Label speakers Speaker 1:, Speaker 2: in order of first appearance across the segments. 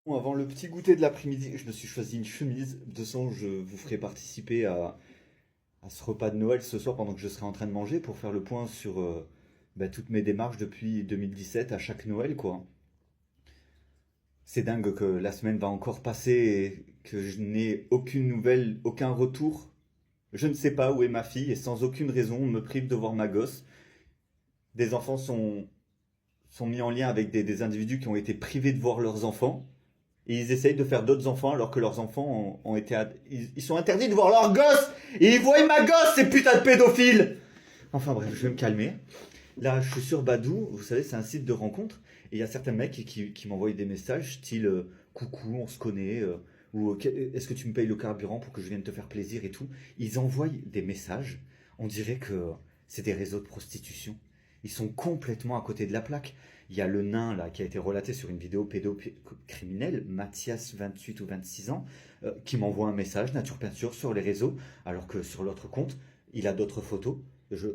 Speaker 1: Bon, avant le petit goûter de l'après-midi, je me suis choisi une chemise. De toute façon, je vous ferai participer à ce repas de Noël ce soir pendant que je serai en train de manger pour faire le point sur toutes mes démarches depuis 2017 à chaque Noël, quoi. C'est dingue que la semaine va encore passer et que je n'ai aucune nouvelle, aucun retour. Je ne sais pas où est ma fille et sans aucune raison, on me prive de voir ma gosse. Des enfants sont mis en lien avec des individus qui ont été privés de voir leurs enfants. Et ils essayent de faire d'autres enfants alors que leurs enfants ont été... Ils sont interdits de voir leurs gosses. Et ils voient ma gosse, ces putains de pédophiles. Enfin bref, je vais me calmer. Là, je suis sur Badoo. Vous savez, c'est un site de rencontres. Et il y a certains mecs qui m'envoient des messages style coucou, on se connaît. Ou est-ce que tu me payes le carburant pour que je vienne te faire plaisir et tout. Ils envoient des messages. On dirait que c'est des réseaux de prostitution. Ils sont complètement à côté de la plaque. Il y a le nain là qui a été relaté sur une vidéo pédocriminelle, Mathias, 28 ou 26 ans, qui m'envoie un message, nature peinture, sur les réseaux, alors que sur l'autre compte, il a d'autres photos. Je,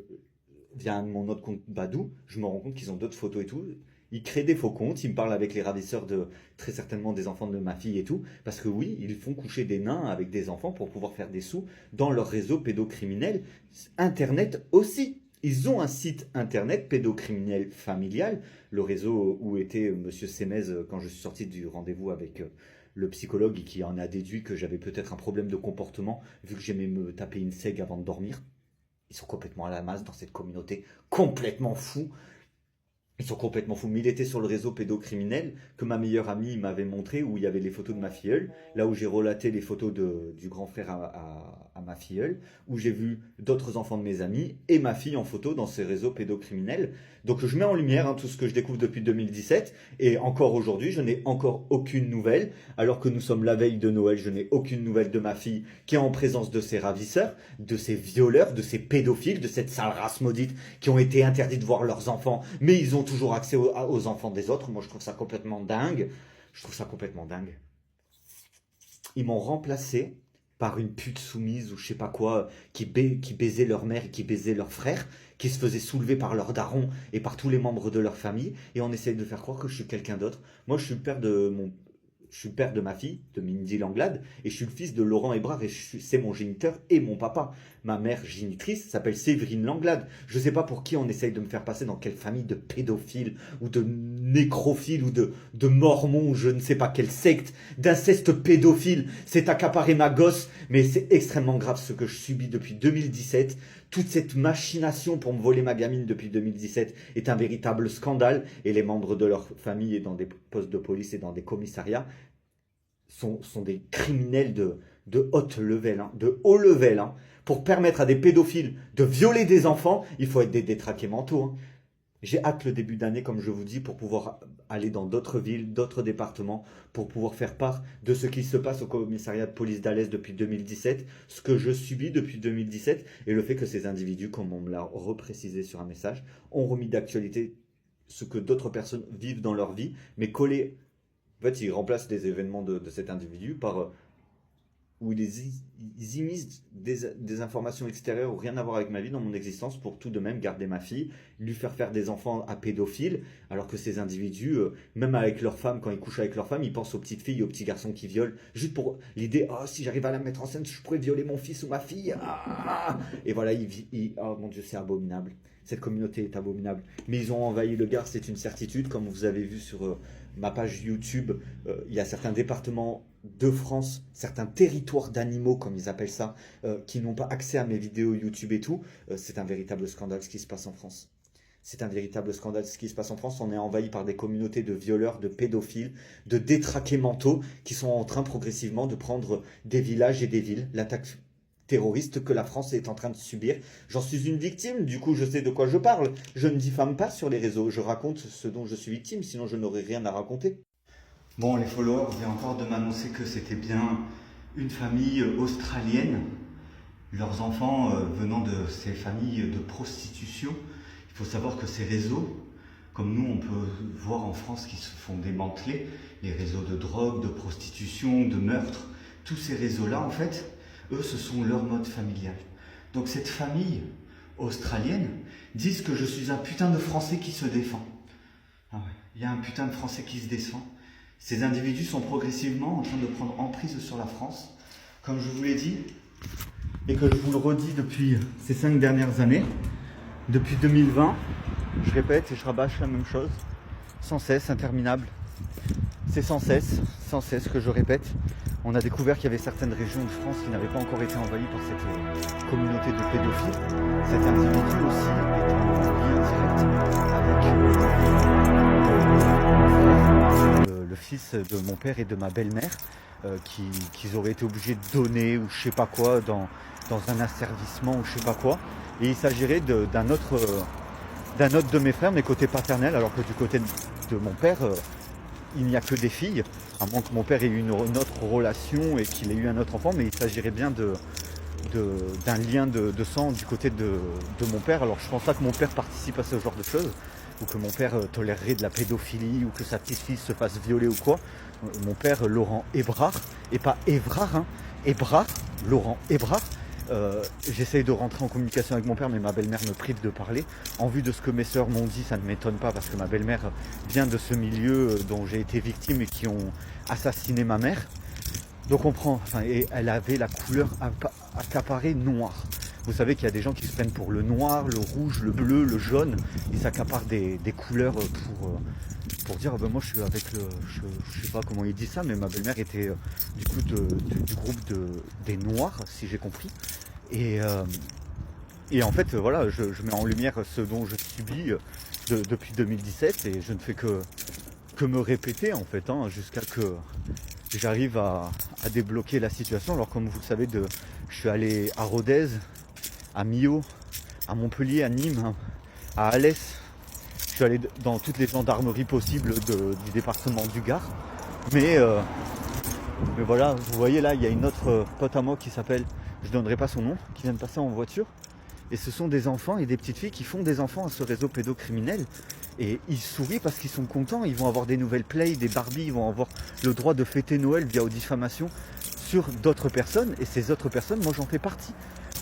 Speaker 1: via mon autre compte Badou, je me rends compte qu'ils ont d'autres photos et tout. Ils créent des faux comptes, ils me parlent avec les ravisseurs de très certainement des enfants de ma fille et tout, parce que oui, ils font coucher des nains avec des enfants pour pouvoir faire des sous dans leur réseau pédocriminel, Internet aussi. Ils ont un site internet pédocriminel familial, le réseau où était Monsieur Semez quand je suis sorti du rendez-vous avec le psychologue et qui en a déduit que j'avais peut-être un problème de comportement vu que j'aimais me taper une seg avant de dormir. Ils sont complètement à la masse dans cette communauté, complètement fous. Ils sont complètement fous. Mais il était sur le réseau pédocriminel que ma meilleure amie m'avait montré où il y avait les photos de ma filleule. Là où j'ai relaté les photos du grand frère à ma filleule. Où j'ai vu d'autres enfants de mes amis et ma fille en photo dans ces réseaux pédocriminels. Donc je mets en lumière tout ce que je découvre depuis 2017. Et encore aujourd'hui, je n'ai encore aucune nouvelle. Alors que nous sommes la veille de Noël, je n'ai aucune nouvelle de ma fille qui est en présence de ses ravisseurs, de ses violeurs, de ses pédophiles, de cette sale race maudite qui ont été interdits de voir leurs enfants, mais ils ont toujours accès aux enfants des autres. Moi, je trouve ça complètement dingue. Je trouve ça complètement dingue. Ils m'ont remplacé par une pute soumise ou je sais pas quoi, qui baisait leur mère et qui baisait leur frère, qui se faisait soulever par leur daron et par tous les membres de leur famille, et on essaye de faire croire que je suis quelqu'un d'autre. Moi, je suis le père de ma fille, de Mindy Langlade, et je suis le fils de Laurent Hébrard, et c'est mon géniteur et mon papa. Ma mère génitrice s'appelle Séverine Langlade. Je ne sais pas pour qui on essaye de me faire passer, dans quelle famille de pédophiles, ou de nécrophiles, ou de mormons, ou je ne sais pas quelle secte, d'inceste pédophile, c'est accaparé ma gosse, mais c'est extrêmement grave ce que je subis depuis 2017. Toute cette machination pour me voler ma gamine depuis 2017 est un véritable scandale, et les membres de leur famille et dans des postes de police et dans des commissariats sont des criminels de haut level, hein, de haut level. Hein. Pour permettre à des pédophiles de violer des enfants, il faut être des détraqués mentaux. Hein. J'ai hâte le début d'année, comme je vous dis, pour pouvoir aller dans d'autres villes, d'autres départements, pour pouvoir faire part de ce qui se passe au commissariat de police d'Alès depuis 2017, ce que je subis depuis 2017, et le fait que ces individus, comme on me l'a reprécisé sur un message, ont remis d'actualité ce que d'autres personnes vivent dans leur vie, mais collé. En fait, ils remplacent les événements de cet individu par où ils immiscent des informations extérieures ou rien à voir avec ma vie dans mon existence pour tout de même garder ma fille, lui faire des enfants à pédophiles, alors que ces individus, même avec leur femme, quand ils couchent avec leur femme, ils pensent aux petites filles, aux petits garçons qui violent, juste pour l'idée, oh, si j'arrive à la mettre en scène, je pourrais violer mon fils ou ma fille. Ah et voilà, oh mon Dieu, c'est abominable. Cette communauté est abominable. Mais ils ont envahi le Gard, c'est une certitude, comme vous avez vu sur ma page YouTube. Il y a certains départements de France, certains territoires d'animaux, comme ils appellent ça, qui n'ont pas accès à mes vidéos YouTube et tout. C'est un véritable scandale ce qui se passe en France. C'est un véritable scandale ce qui se passe en France. On est envahi par des communautés de violeurs, de pédophiles, de détraqués mentaux qui sont en train progressivement de prendre des villages et des villes. L'attaque terroriste que la France est en train de subir. J'en suis une victime, du coup je sais de quoi je parle. Je ne diffame pas sur les réseaux, je raconte ce dont je suis victime, sinon je n'aurais rien à raconter. Bon, les followers viennent encore de m'annoncer que c'était bien une famille australienne, leurs enfants venant de ces familles de prostitution. Il faut savoir que ces réseaux, comme nous on peut voir en France qui se font démanteler, les réseaux de drogue, de prostitution, de meurtre, tous ces réseaux-là en fait, eux ce sont leur mode familial. Donc cette famille australienne disent que je suis un putain de Français qui se défend. Ah ouais, il y a un putain de Français qui se défend. Ces individus sont progressivement en train de prendre emprise sur la France. Comme je vous l'ai dit, et que je vous le redis depuis ces 5 dernières années, depuis 2020, je répète et je rabâche la même chose, sans cesse, interminable. C'est sans cesse que je répète. On a découvert qu'il y avait certaines régions de France qui n'avaient pas encore été envahies par cette communauté de pédophiles. Cet individu aussi est en lien direct avec le fils de mon père et de ma belle-mère, qu'ils auraient été obligés de donner ou je sais pas quoi dans un asservissement ou je sais pas quoi. Et il s'agirait d'un autre de mes frères, mais côté paternel, alors que du côté de mon père, il n'y a que des filles, à moins que mon père ait eu une autre relation et qu'il ait eu un autre enfant, mais il s'agirait bien d'un lien de sang du côté de mon père. Alors je pense pas que mon père participe à ce genre de choses, ou que mon père tolérerait de la pédophilie, ou que sa petite-fille se fasse violer ou quoi. Mon père, Laurent Hébrard, et pas Évrard, hein, Hébrard, Laurent Hébrard. J'essaye de rentrer en communication avec mon père, mais ma belle-mère me prive de parler. En vue de ce que mes sœurs m'ont dit, ça ne m'étonne pas parce que ma belle-mère vient de ce milieu dont j'ai été victime et qui ont assassiné ma mère. Donc on prend, et elle avait la couleur accaparée noire. Vous savez qu'il y a des gens qui se prennent pour le noir, le rouge, le bleu, le jaune. Ils s'accaparent des couleurs pour dire ben moi je suis avec je sais pas comment il dit ça, mais ma belle-mère était du coup du groupe des noirs, si j'ai compris. Et en fait voilà, je mets en lumière ce dont je subis depuis 2017 et je ne fais que me répéter en fait, hein, jusqu'à que j'arrive à débloquer la situation. Alors comme vous le savez, je suis allé à Rodez, à Millau, à Montpellier, à Nîmes, à Alès. Je suis allé dans toutes les gendarmeries possibles du département du Gard. Mais voilà, vous voyez là, il y a une autre pote à moi qui s'appelle, je ne donnerai pas son nom, qui vient de passer en voiture. Et ce sont des enfants et des petites filles qui font des enfants à ce réseau pédocriminel. Et ils sourient parce qu'ils sont contents, ils vont avoir des nouvelles Play, des Barbie, ils vont avoir le droit de fêter Noël via diffamation sur d'autres personnes. Et ces autres personnes, moi j'en fais partie.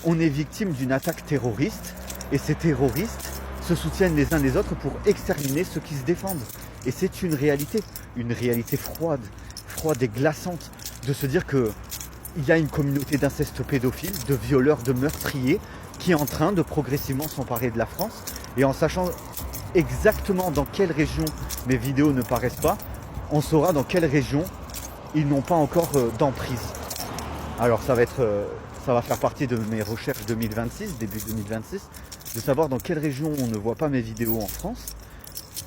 Speaker 1: On est victime d'une attaque terroriste et ces terroristes se soutiennent les uns les autres pour exterminer ceux qui se défendent. Et c'est une réalité froide et glaçante de se dire que il y a une communauté d'inceste pédophiles, de violeurs, de meurtriers qui est en train de progressivement s'emparer de la France. Et en sachant exactement dans quelle région mes vidéos ne paraissent pas, on saura dans quelle région ils n'ont pas encore d'emprise. Alors ça va faire partie de mes recherches 2026, début 2026, de savoir dans quelle région on ne voit pas mes vidéos en France,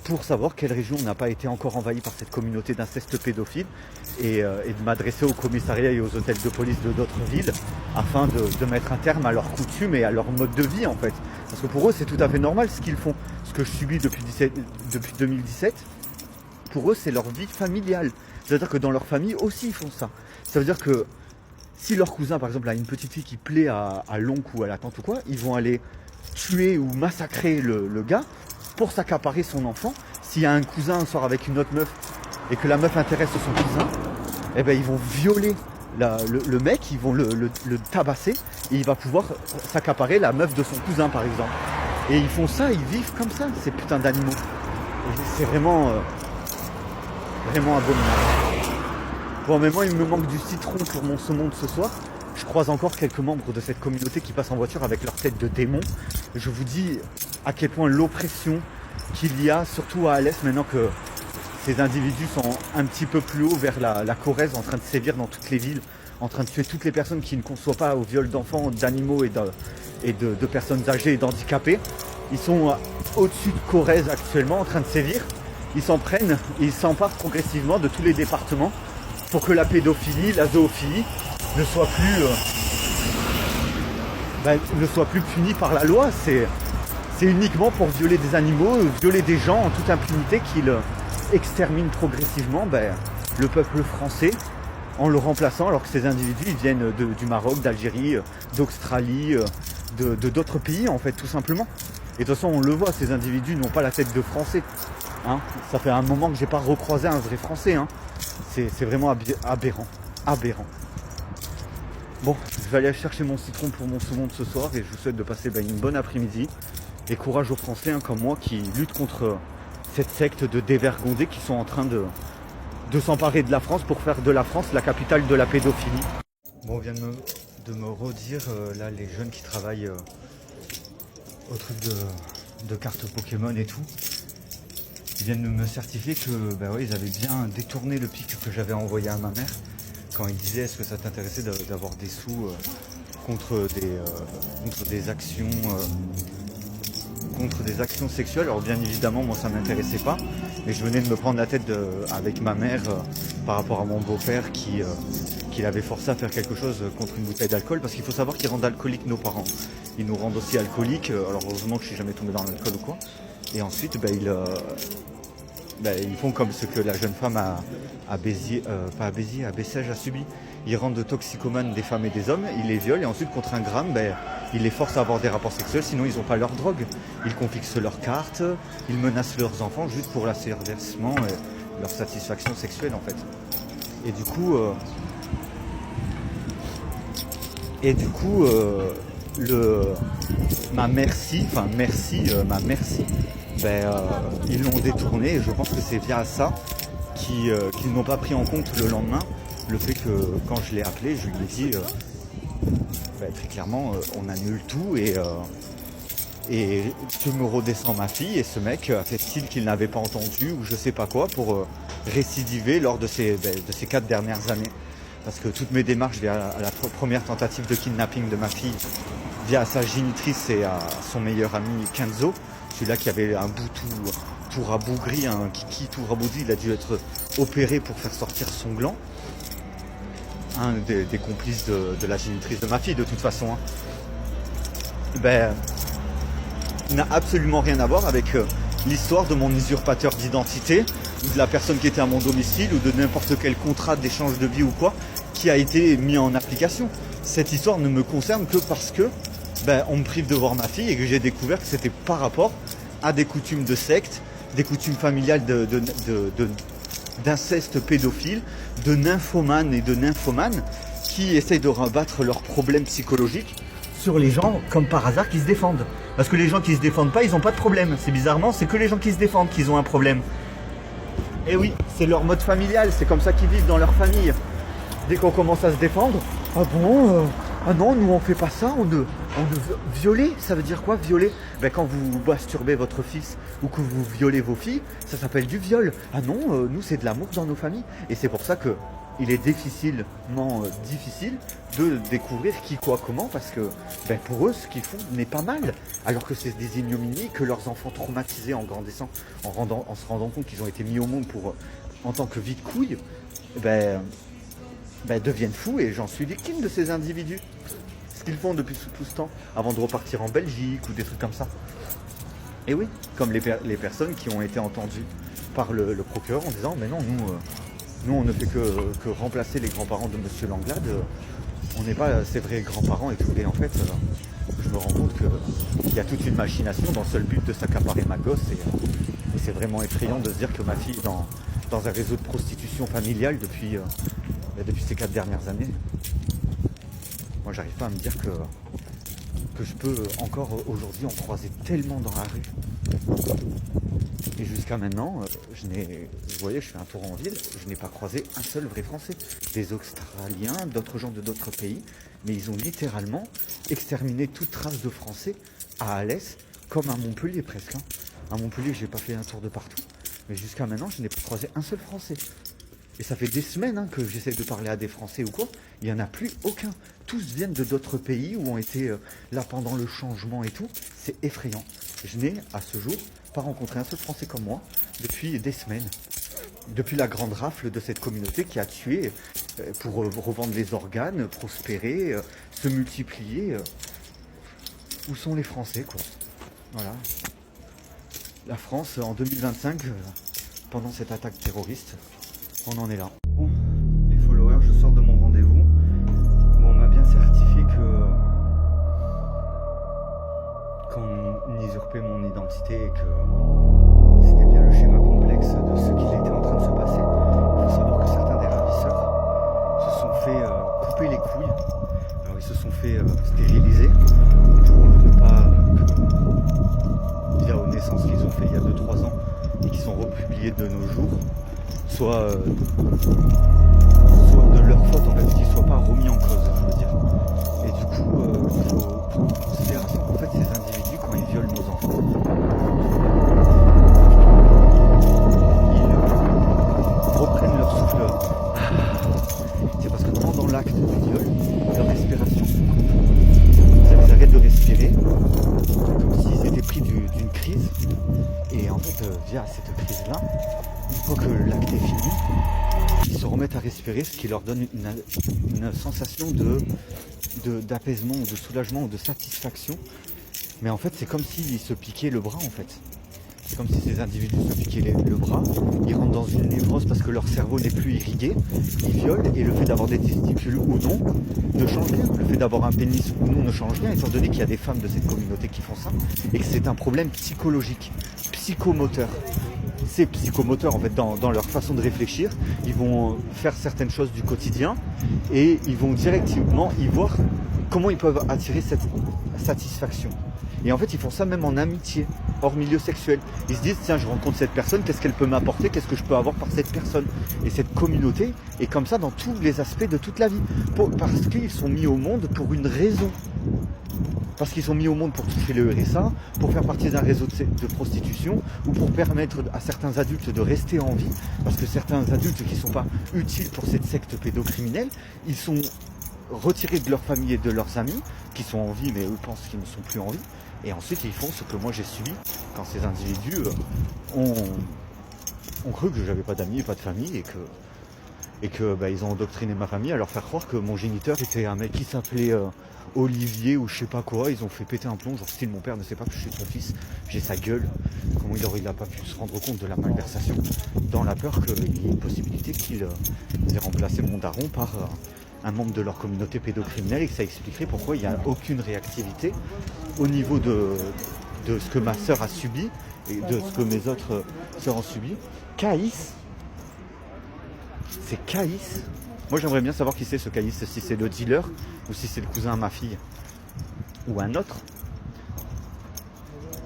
Speaker 1: pour savoir quelle région n'a pas été encore envahie par cette communauté d'inceste pédophile, et de m'adresser aux commissariats et aux hôtels de police de d'autres villes, afin de mettre un terme à leurs coutumes et à leur mode de vie en fait. Parce que pour eux c'est tout à fait normal ce qu'ils font. Ce que je subis depuis 2017, pour eux c'est leur vie familiale. C'est-à-dire que dans leur famille aussi ils font ça. Ça veut dire que si leur cousin par exemple a une petite fille qui plaît à l'oncle ou à la tante ou quoi, ils vont aller tuer ou massacrer le gars pour s'accaparer son enfant. S'il y a un cousin sort avec une autre meuf et que la meuf intéresse son cousin, eh ben ils vont violer le mec, ils vont le tabasser et il va pouvoir s'accaparer la meuf de son cousin par exemple. Et ils font ça, ils vivent comme ça, ces putains d'animaux. Et c'est vraiment abominable. Bon, mais moi il me manque du citron pour mon saumon de ce soir. Je croise encore quelques membres de cette communauté qui passent en voiture avec leur tête de démon. Je vous dis à quel point l'oppression qu'il y a, surtout à Alès, maintenant que ces individus sont un petit peu plus haut vers la Corrèze, en train de sévir dans toutes les villes, en train de tuer toutes les personnes qui ne conçoivent pas au viol d'enfants, d'animaux et de personnes âgées et d'handicapés. Ils sont au-dessus de Corrèze actuellement, en train de sévir. Ils s'en prennent et ils s'emparent progressivement de tous les départements pour que la pédophilie, la zoophilie ne soit plus punie par la loi. C'est uniquement pour violer des animaux, violer des gens en toute impunité qu'ils exterminent progressivement le peuple français en le remplaçant, alors que ces individus ils viennent du Maroc, d'Algérie, d'Australie, de d'autres pays en fait tout simplement. Et de toute façon on le voit, ces individus n'ont pas la tête de français. Hein, ça fait un moment que j'ai pas recroisé un vrai français. Hein. C'est vraiment aberrant. Bon, je vais aller chercher mon citron pour mon saumon de ce soir et je vous souhaite de passer une bonne après-midi. Et courage aux Français comme moi qui luttent contre cette secte de dévergondés qui sont en train de de s'emparer de la France pour faire de la France la capitale de la pédophilie. Bon, on vient de me redire, là, les jeunes qui travaillent au truc de cartes Pokémon et tout, ils viennent de me certifier que bah ouais, ils avaient bien détourné le pic que j'avais envoyé à ma mère quand ils disaient est-ce que ça t'intéressait d'avoir des sous contre des actions sexuelles. Alors bien évidemment moi ça m'intéressait pas, mais je venais de me prendre la tête avec ma mère par rapport à mon beau-père qui l'avait forcé à faire quelque chose contre une bouteille d'alcool, parce qu'il faut savoir qu'ils rendent alcooliques nos parents. Ils nous rendent aussi alcooliques, alors heureusement que je suis jamais tombé dans l'alcool ou quoi. Et ensuite ils font comme ce que la jeune femme à Bessèges a subi. Ils rendent toxicomanes des femmes et des hommes, ils les violent et ensuite contre un gramme, ils les forcent à avoir des rapports sexuels, sinon ils n'ont pas leur drogue. Ils confisquent leurs cartes, ils menacent leurs enfants juste pour l'asservissement et leur satisfaction sexuelle en fait. Et du coup, ma merci, ils l'ont détourné et je pense que c'est via ça qu'ils n'ont pas pris en compte le lendemain le fait que quand je l'ai appelé, je lui ai dit très clairement on annule tout et tu me redescends ma fille, et ce mec a fait style qu'il n'avait pas entendu ou je sais pas quoi pour récidiver lors de ces 4 dernières années. Parce que toutes mes démarches à la première tentative de kidnapping de ma fille via sa génitrice et à son meilleur ami Kenzo, celui-là qui avait un bout tout rabougri, un kiki tout rabougri, il a dû être opéré pour faire sortir son gland. Un des complices de la génitrice de ma fille de toute façon. N'a absolument rien à voir avec l'histoire de mon usurpateur d'identité, ou de la personne qui était à mon domicile, ou de n'importe quel contrat d'échange de vie ou quoi, qui a été mis en application. Cette histoire ne me concerne que parce que on me prive de voir ma fille et que j'ai découvert que c'était par rapport à des coutumes de secte, des coutumes familiales d'inceste pédophile, de nymphomanes et de nymphomanes qui essayent de rabattre leurs problèmes psychologiques sur les gens comme par hasard qui se défendent. Parce que les gens qui se défendent pas, ils n'ont pas de problème. C'est bizarrement, c'est que les gens qui se défendent qui ont un problème. Et oui, c'est leur mode familial, c'est comme ça qu'ils vivent dans leur famille. Dès qu'on commence à se défendre, ah bon, ah non, nous on fait pas ça, on ne violer, ça veut dire quoi violer? Quand vous masturbez votre fils ou que vous violez vos filles, ça s'appelle du viol. Ah non, nous c'est de l'amour dans nos familles. Et c'est pour ça que il est difficile de découvrir qui, quoi, comment, parce que pour eux ce qu'ils font n'est pas mal, alors que c'est des ignominies que leurs enfants traumatisés en grandissant, en se rendant compte qu'ils ont été mis au monde en tant que vide couille, deviennent fous, et j'en suis victime de ces individus. Ce qu'ils font depuis tout ce temps, avant de repartir en Belgique ou des trucs comme ça. Et oui, comme les personnes qui ont été entendues par le procureur en disant mais non, nous on ne fait que remplacer les grands-parents de Monsieur Langlade, on n'est pas ses vrais grands-parents et tout. Et en fait, je me rends compte qu'il y a toute une machination dans le seul but de s'accaparer ma gosse, et c'est vraiment effrayant de se dire que ma fille est dans un réseau de prostitution familiale depuis ces 4 dernières années. Moi j'arrive pas à me dire que je peux encore aujourd'hui en croiser tellement dans la rue. Et jusqu'à maintenant, vous voyez, je fais un tour en ville, je n'ai pas croisé un seul vrai Français. Des Australiens, d'autres gens de d'autres pays, mais ils ont littéralement exterminé toute trace de Français à Alès, comme à Montpellier presque. À Montpellier, j'ai pas fait un tour de partout, mais jusqu'à maintenant, je n'ai pas croisé un seul Français. Et ça fait des semaines que j'essaie de parler à des Français ou quoi, il n'y en a plus aucun. Tous viennent de d'autres pays ou ont été là pendant le changement et tout. C'est effrayant. Je n'ai, à ce jour, pas rencontré un seul Français comme moi depuis des semaines. Depuis la grande rafle de cette communauté qui a tué pour revendre les organes, prospérer, se multiplier. Où sont les Français, quoi? Voilà. La France, en 2025, pendant cette attaque terroriste, on en est là. Bon, les followers, je sors de mon rendez-vous. Bon, on m'a bien certifié qu'on usurpait mon identité et que c'était bien le schéma complexe de ce qu'il était en train de se passer. Il faut savoir que certains des ravisseurs se sont fait couper les couilles. Alors ils se sont fait stériliser pour ne pas dire aux naissances qu'ils ont fait il y a 2-3 ans et qui sont republiées de nos jours. soit de leur faute en fait, qu'ils soient pas remis en cause, je veux dire. Et du coup, il faut prendre en considération qu'en fait ces individus, quand ils violent nos enfants, ils reprennent leur souffle. C'est parce que pendant l'acte de viol, leur respiration se coupe. Ils arrêtent de respirer, comme s'ils étaient pris d'une crise. Et en fait, via cette crise-là, une fois que l'acte est fini, ils se remettent à respirer, ce qui leur donne une sensation d'apaisement ou de soulagement ou de satisfaction. Mais en fait, c'est comme s'ils se piquaient le bras en fait. C'est comme si ces individus se piquaient le bras, ils rentrent dans une névrose parce que leur cerveau n'est plus irrigué, ils violent, et le fait d'avoir des testicules ou non ne change rien. Le fait d'avoir un pénis ou non ne change rien, étant donné qu'il y a des femmes de cette communauté qui font ça, et que c'est un problème psychologique, psychomoteur. C'est psychomoteur en fait dans leur façon de réfléchir. Ils vont faire certaines choses du quotidien et ils vont directement y voir comment ils peuvent attirer cette satisfaction. Et en fait, ils font ça même en amitié, hors milieu sexuel. Ils se disent, tiens, je rencontre cette personne, qu'est-ce qu'elle peut m'apporter, qu'est-ce que je peux avoir par cette personne. Et cette communauté est comme ça dans tous les aspects de toute la vie. Parce qu'ils sont mis au monde pour une raison. Parce qu'ils sont mis au monde pour toucher le RSA, pour faire partie d'un réseau de prostitution, ou pour permettre à certains adultes de rester en vie. Parce que certains adultes qui ne sont pas utiles pour cette secte pédocriminelle, ils sont retirés de leur famille et de leurs amis, qui sont en vie, mais eux pensent qu'ils ne sont plus en vie. Et ensuite, ils font ce que moi j'ai subi quand ces individus ont cru que j'avais pas d'amis et pas de famille et que ils ont endoctriné ma famille à leur faire croire que mon géniteur était un mec qui s'appelait Olivier ou je sais pas quoi. Ils ont fait péter un plomb, genre style mon père ne sait pas que je suis son fils, j'ai sa gueule. Comment il a pas pu se rendre compte de la malversation, dans la peur qu'il y ait une possibilité qu'il ait remplacé mon daron par un membre de leur communauté pédocriminelle et que ça expliquerait pourquoi il n'y a aucune réactivité au niveau de ce que ma sœur a subi et de ce que mes autres sœurs ont subi. Caïs, c'est Caïs. Moi j'aimerais bien savoir qui c'est ce Caïs, si c'est le dealer ou si c'est le cousin à ma fille ou un autre.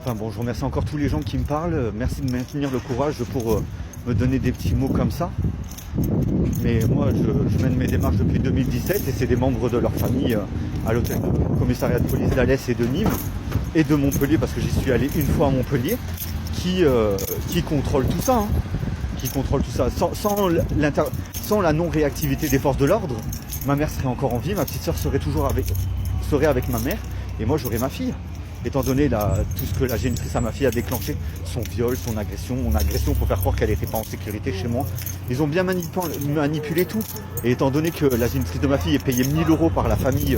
Speaker 1: Enfin bon, je remercie encore tous les gens qui me parlent. Merci de maintenir le courage pour me donner des petits mots comme ça. Mais moi je mène mes démarches depuis 2017 et c'est des membres de leur famille à l'hôtel du commissariat de police d'Alès et de Nîmes et de Montpellier, parce que j'y suis allé une fois à Montpellier, qui contrôlent tout ça, hein, qui contrôlent tout ça. Sans la non-réactivité des forces de l'ordre, ma mère serait encore en vie, ma petite sœur serait avec ma mère et moi j'aurais ma fille. Étant donné tout ce que la génitrice à ma fille a déclenché, son viol, son agression, mon agression pour faire croire qu'elle n'était pas en sécurité chez moi, ils ont bien manipulé tout. Et étant donné que la génitrice de ma fille est payée 1 000 € par la famille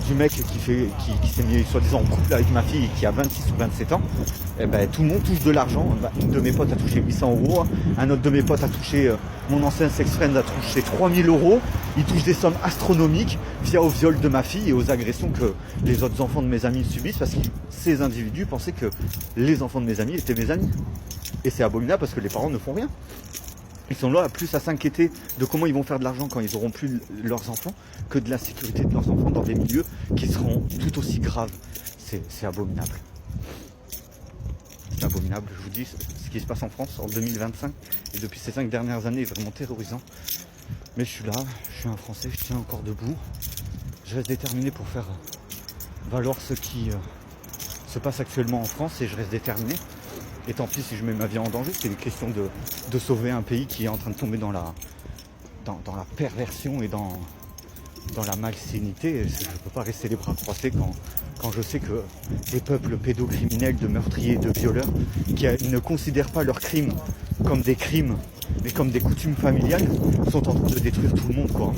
Speaker 1: du mec qui s'est mis soi-disant en couple avec ma fille qui a 26 ou 27 ans, eh ben, tout le monde touche de l'argent. Une de mes potes a touché 800 €, un autre de mes potes a touché, mon ancien sex-friend a touché 3 000 €, il touche des sommes astronomiques via au viol de ma fille et aux agressions que les autres enfants de mes amis subissent, parce que ces individus pensaient que les enfants de mes amis étaient mes amis. Et c'est abominable parce que les parents ne font rien. Ils sont là plus à s'inquiéter de comment ils vont faire de l'argent quand ils auront plus leurs enfants que de la sécurité de leurs enfants dans des milieux qui seront tout aussi graves. C'est abominable. C'est abominable, je vous dis, ce qui se passe en France en 2025 et depuis ces 5 dernières années est vraiment terrorisant. Mais je suis là, je suis un Français, je tiens encore debout. Je reste déterminé pour faire valoir ce qui se passe actuellement en France et je reste déterminé. Et tant pis si je mets ma vie en danger, c'est une question de sauver un pays qui est en train de tomber dans la perversion et dans la malsénité. Je ne peux pas rester les bras croisés quand je sais que des peuples pédocriminels, de meurtriers, de violeurs, qui ne considèrent pas leurs crimes comme des crimes, mais comme des coutumes familiales, sont en train de détruire tout le monde, quoi.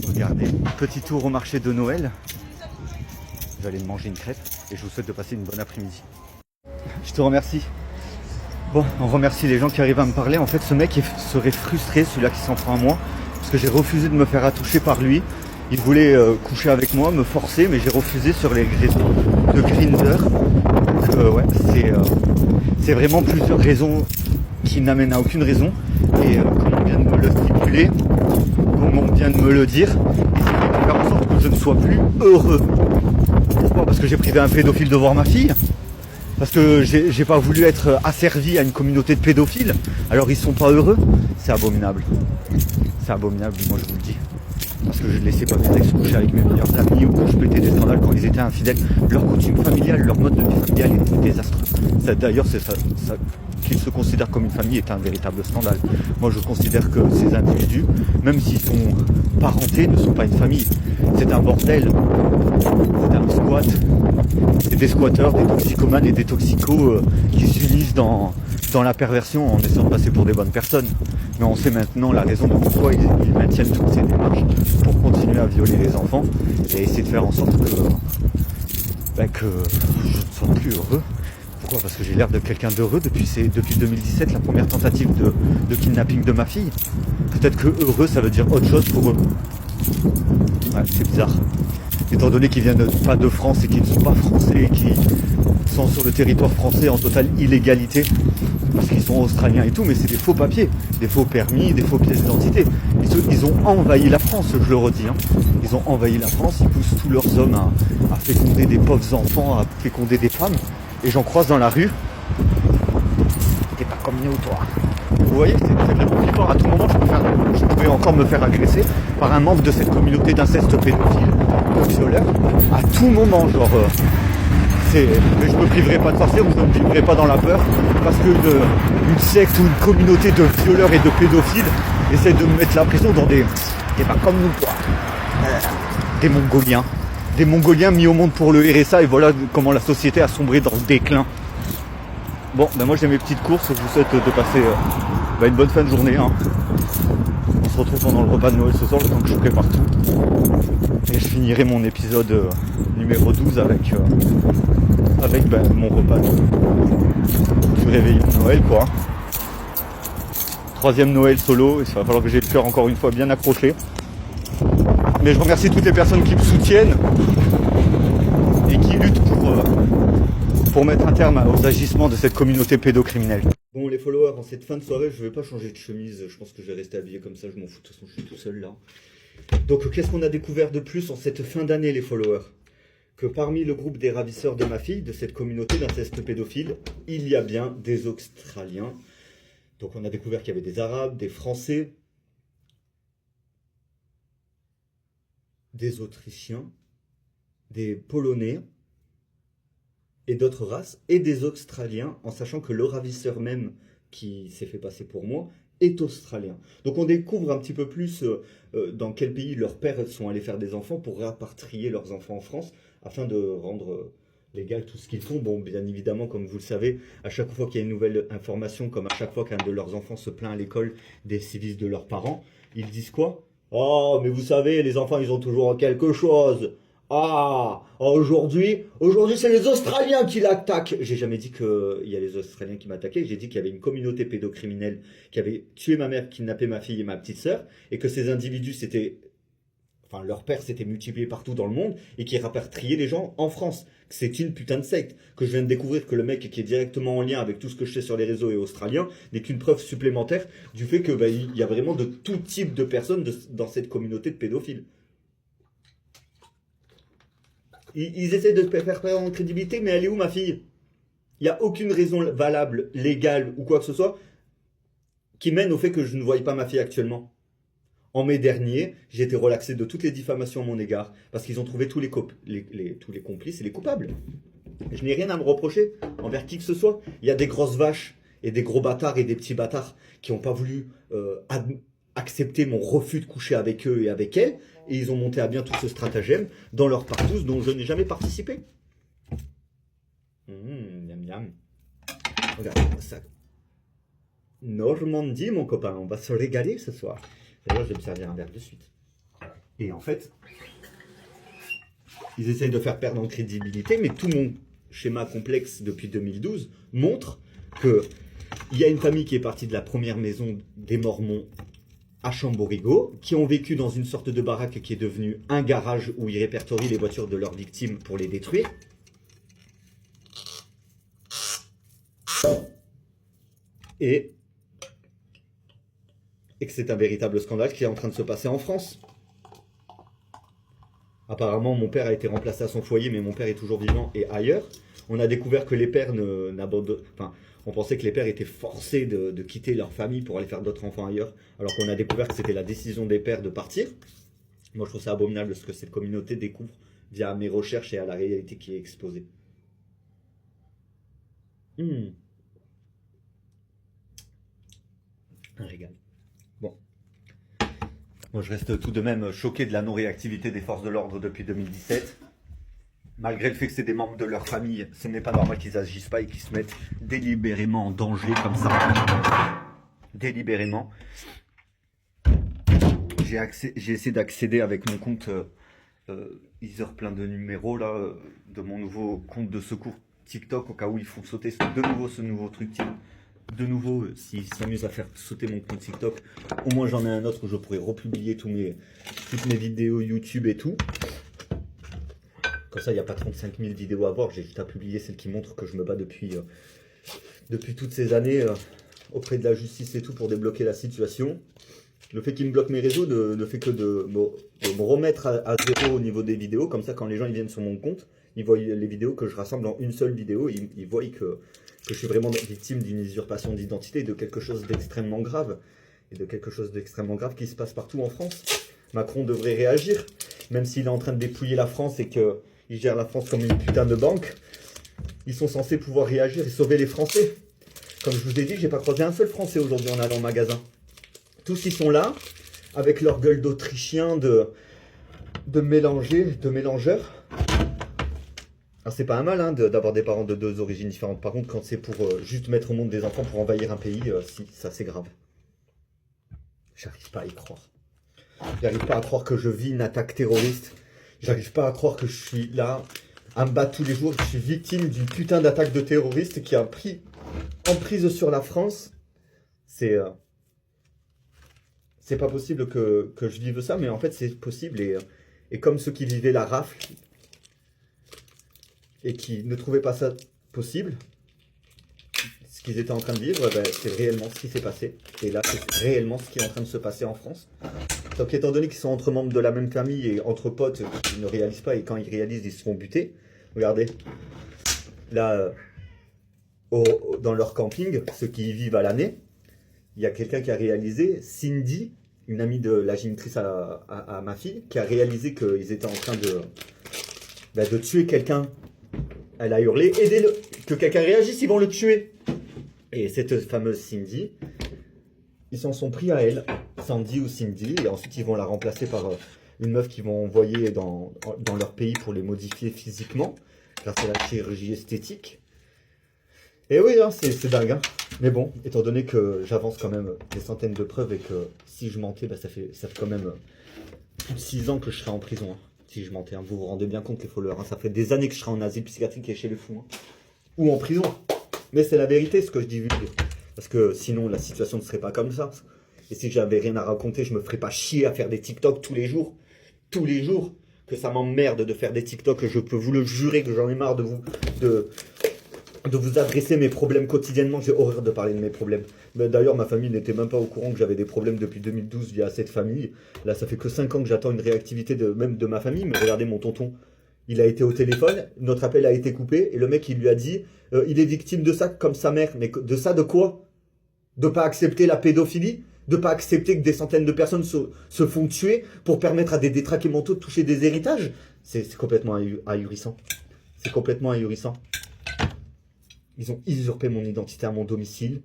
Speaker 1: Regardez, petit tour au marché de Noël. Je vais aller me manger une crêpe et je vous souhaite de passer une bonne après-midi. Je te remercie. Bon, on remercie les gens qui arrivent à me parler. En fait, ce mec serait frustré, celui-là qui s'en prend à moi, parce que j'ai refusé de me faire attoucher par lui. Il voulait coucher avec moi, me forcer, mais j'ai refusé sur les réseaux de Grindr. Donc ouais, c'est vraiment plusieurs raisons qui n'amènent à aucune raison. Et comme on vient de me le stipuler, comme on vient de me le dire, c'est de faire en sorte que je ne sois plus heureux. Pourquoi ? Parce que j'ai privé un pédophile de voir ma fille. Parce que j'ai pas voulu être asservi à une communauté de pédophiles. Alors ils sont pas heureux. C'est abominable. C'est abominable, moi je vous le dis. Parce que je ne laissais pas mes ex coucher avec mes meilleurs amis ou que je pétais des scandales quand ils étaient infidèles. Leur coutume familiale, leur mode de vie familial est désastreux. D'ailleurs, c'est ça qu'ils se considèrent comme une famille est un véritable scandale. Moi, je considère que ces individus, même s'ils sont parentés, ne sont pas une famille. C'est un bordel. C'est un squat. C'est des squatteurs, des toxicomanes et des toxicos qui s'unissent dans la perversion en essayant de passer pour des bonnes personnes. Mais on sait maintenant la raison de pourquoi ils maintiennent toutes ces démarches pour continuer à violer les enfants et essayer de faire en sorte que je ne sois plus heureux. Pourquoi? Parce que j'ai l'air de quelqu'un d'heureux depuis 2017, la première tentative de kidnapping de ma fille. Peut-être que heureux, ça veut dire autre chose pour eux. Ouais, c'est bizarre. Étant donné qu'ils viennent pas de France et qu'ils ne sont pas français, qui sont sur le territoire français en totale illégalité, parce qu'ils sont australiens et tout, mais c'est des faux papiers, des faux permis, des faux pièces d'identité. Ils ont envahi la France, je le redis. Hein. Ils ont envahi la France, ils poussent tous leurs hommes à féconder des pauvres enfants, à féconder des femmes. Et j'en croise dans la rue. T'es pas comme nous, toi. Vous voyez, c'est vraiment flippant. À tout moment, je pouvais encore me faire agresser par un membre de cette communauté d'inceste pédophile, de violeurs. À tout moment, genre... mais je me priverai pas de sortir, je ne me vivrai pas dans la peur, parce qu'une secte ou une communauté de violeurs et de pédophiles essaie de me mettre la pression dans des... T'es pas comme nous, toi. Des Mongoliens. Des Mongoliens mis au monde pour le RSA, et voilà comment la société a sombré dans le déclin. Bon, ben moi j'ai mes petites courses, je vous souhaite de passer une bonne fin de journée. Hein. On se retrouve pendant le repas de Noël ce soir, le temps que je prépare tout. Et je finirai mon épisode numéro 12 avec mon repas du réveillon de Noël, quoi. Troisième Noël solo, et ça va falloir que j'ai le cœur encore une fois bien accroché. Mais je remercie toutes les personnes qui me soutiennent et qui luttent pour mettre un terme aux agissements de cette communauté pédocriminelle. Bon, les followers, en cette fin de soirée, je vais pas changer de chemise, je pense que je vais rester habillé comme ça, je m'en fous, de toute façon je suis tout seul là. Donc qu'est-ce qu'on a découvert de plus en cette fin d'année, les followers? Que parmi le groupe des ravisseurs de ma fille, de cette communauté d'inceste pédophile, il y a bien des Australiens. Donc on a découvert qu'il y avait des Arabes, des Français, des Autrichiens, des Polonais et d'autres races, et des Australiens, en sachant que le ravisseur même qui s'est fait passer pour moi est australien. Donc on découvre un petit peu plus dans quel pays leurs pères sont allés faire des enfants pour rapatrier leurs enfants en France, afin de rendre légal tout ce qu'ils font. Bon, bien évidemment, comme vous le savez, à chaque fois qu'il y a une nouvelle information, comme à chaque fois qu'un de leurs enfants se plaint à l'école des sévices de leurs parents, ils disent quoi? Oh, mais vous savez, les enfants, ils ont toujours quelque chose. Ah, aujourd'hui c'est les Australiens qui l'attaquent. J'ai jamais dit qu'il y a les Australiens qui m'attaquaient, j'ai dit qu'il y avait une communauté pédocriminelle qui avait tué ma mère, kidnappé ma fille et ma petite sœur, et que ces individus leur père s'était multiplié partout dans le monde et qui rapatriait les gens en France. C'est une putain de secte. Que je viens de découvrir que le mec qui est directement en lien avec tout ce que je sais sur les réseaux est australien n'est qu'une preuve supplémentaire du fait que il y a vraiment de tout type de personnes dans cette communauté de pédophiles. Ils essaient de faire perdre en crédibilité, mais elle est où ma fille? Il n'y a aucune raison valable, légale ou quoi que ce soit qui mène au fait que je ne voie pas ma fille actuellement. En mai dernier, j'ai été relaxé de toutes les diffamations à mon égard, parce qu'ils ont trouvé tous les complices et les coupables. Je n'ai rien à me reprocher envers qui que ce soit. Il y a des grosses vaches et des gros bâtards et des petits bâtards qui n'ont pas voulu accepter mon refus de coucher avec eux et avec elles, et ils ont monté à bien tout ce stratagème dans leur partouze dont je n'ai jamais participé. Miam miam. Regarde ça. Normandie, mon copain, on va se régaler ce soir. D'ailleurs, je vais me servir un verre de suite. Et en fait, ils essayent de faire perdre en crédibilité, mais tout mon schéma complexe depuis 2012 montre qu'il y a une famille qui est partie de la première maison des Mormons à Chamborigo, qui ont vécu dans une sorte de baraque qui est devenue un garage où ils répertorient les voitures de leurs victimes pour les détruire. Et que c'est un véritable scandale qui est en train de se passer en France. Apparemment, mon père a été remplacé à son foyer, mais mon père est toujours vivant et ailleurs. On a découvert que les pères n'abandonnent. Enfin, on pensait que les pères étaient forcés de quitter leur famille pour aller faire d'autres enfants ailleurs, alors qu'on a découvert que c'était la décision des pères de partir. Moi, je trouve ça abominable ce que cette communauté découvre via mes recherches et à la réalité qui est exposée. Hmm, un régal. Bon. Moi, je reste tout de même choqué de la non-réactivité des forces de l'ordre depuis 2017. Malgré le fait que c'est des membres de leur famille, ce n'est pas normal qu'ils agissent pas et qu'ils se mettent délibérément en danger comme ça. Délibérément. J'ai essayé d'accéder avec mon compte Ether plein de numéros là, de mon nouveau compte de secours TikTok au cas où ils font sauter de nouveau ce nouveau truc. De nouveau, s'ils s'amusent à faire sauter mon compte TikTok, au moins j'en ai un autre où je pourrais republier toutes mes vidéos YouTube et tout. Comme ça, il n'y a pas 35 000 vidéos à voir. J'ai juste à publier celle qui montre que je me bats depuis toutes ces années auprès de la justice et tout pour débloquer la situation. Le fait qu'ils me bloquent mes réseaux ne fait que de me remettre à zéro au niveau des vidéos. Comme ça, quand les gens ils viennent sur mon compte, ils voient les vidéos que je rassemble en une seule vidéo. Ils voient que je suis vraiment victime d'une usurpation d'identité, de quelque chose d'extrêmement grave. Et de quelque chose d'extrêmement grave qui se passe partout en France. Macron devrait réagir, même s'il est en train de dépouiller la France et qu'il gère la France comme une putain de banque. Ils sont censés pouvoir réagir et sauver les Français. Comme je vous ai dit, j'ai pas croisé un seul Français aujourd'hui en allant au magasin. Tous ils sont là, avec leur gueule d'Autrichiens, de mélangeurs. Alors c'est pas un mal hein, d'avoir des parents de deux origines différentes. Par contre, quand c'est pour juste mettre au monde des enfants pour envahir un pays, si, ça c'est grave. J'arrive pas à y croire. J'arrive pas à croire que je vis une attaque terroriste. J'arrive pas à croire que je suis là, à me battre tous les jours. Je suis victime d'une putain d'attaque de terroriste qui a pris emprise sur la France. C'est pas possible que je vive ça, mais en fait c'est possible. Et comme ceux qui vivaient la rafle et qui ne trouvaient pas ça possible, ce qu'ils étaient en train de vivre, ben, c'est réellement ce qui s'est passé. Et là, c'est réellement ce qui est en train de se passer en France. Donc étant donné qu'ils sont entre membres de la même famille et entre potes, ils ne réalisent pas, et quand ils réalisent, ils se font buter. Regardez, là, dans leur camping, ceux qui y vivent à l'année, il y a quelqu'un qui a réalisé, Cindy, une amie de la génitrice à ma fille, qui a réalisé qu'ils étaient en train de tuer quelqu'un. Elle a hurlé, aidez-le, que quelqu'un réagisse, ils vont le tuer. Et cette fameuse Cindy, ils s'en sont pris à elle, Sandy ou Cindy, et ensuite ils vont la remplacer par une meuf qu'ils vont envoyer dans leur pays pour les modifier physiquement, grâce à la chirurgie esthétique. Et oui, hein, c'est dingue. Hein. Mais bon, étant donné que j'avance quand même des centaines de preuves et que si je mentais, bah, ça fait quand même plus de 6 ans que je serai en prison. Hein, si je mentais, hein. Vous vous rendez bien compte les followers. Hein, ça fait des années que je serai en asile psychiatrique et chez les fous. Hein. Ou en prison. Mais c'est la vérité ce que je dis. Parce que sinon la situation ne serait pas comme ça. Et si j'avais rien à raconter, je me ferais pas chier à faire des TikTok tous les jours. Tous les jours. Que ça m'emmerde de faire des TikTok. Je peux vous le jurer que j'en ai marre de vous adresser mes problèmes quotidiennement. J'ai horreur de parler de mes problèmes. D'ailleurs, ma famille n'était même pas au courant que j'avais des problèmes depuis 2012 via cette famille. Là, ça fait que 5 ans que j'attends une réactivité même de ma famille. Mais regardez mon tonton. Il a été au téléphone, notre appel a été coupé, et le mec, il lui a dit il est victime de ça comme sa mère. Mais de ça, de quoi? De pas accepter la pédophilie? De pas accepter que des centaines de personnes se font tuer pour permettre à des détraqués mentaux de toucher des héritages? C'est complètement ahurissant. C'est complètement ahurissant. Ils ont usurpé mon identité à mon domicile.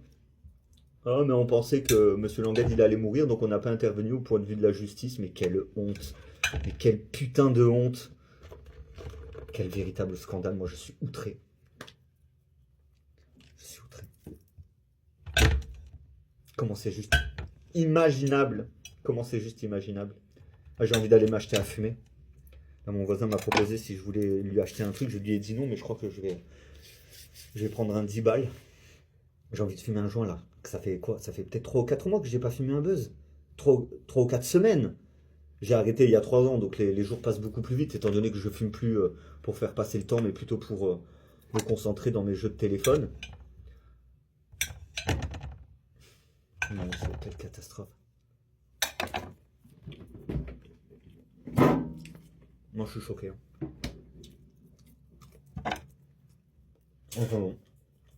Speaker 1: Ah, mais on pensait que M. Langade, il allait mourir, donc on n'a pas intervenu au point de vue de la justice. Mais quelle honte. Mais quelle putain de honte. Quel véritable scandale. Moi, je suis outré. Je suis outré. Comment c'est juste imaginable. Comment c'est juste imaginable. Ah, j'ai envie d'aller m'acheter à fumer. Là, mon voisin m'a proposé si je voulais lui acheter un truc. Je lui ai dit non, mais je crois que je vais prendre un 10 balles. J'ai envie de fumer un joint là. Ça fait quoi? Ça fait peut-être 3 ou 4 mois que j'ai pas fumé un buzz. 3 ou 4 semaines. J'ai arrêté il y a 3 ans, donc les jours passent beaucoup plus vite, étant donné que je fume plus pour faire passer le temps, mais plutôt pour me concentrer dans mes jeux de téléphone. Non, c'est quelle catastrophe. Moi, je suis choqué. Enfin bon.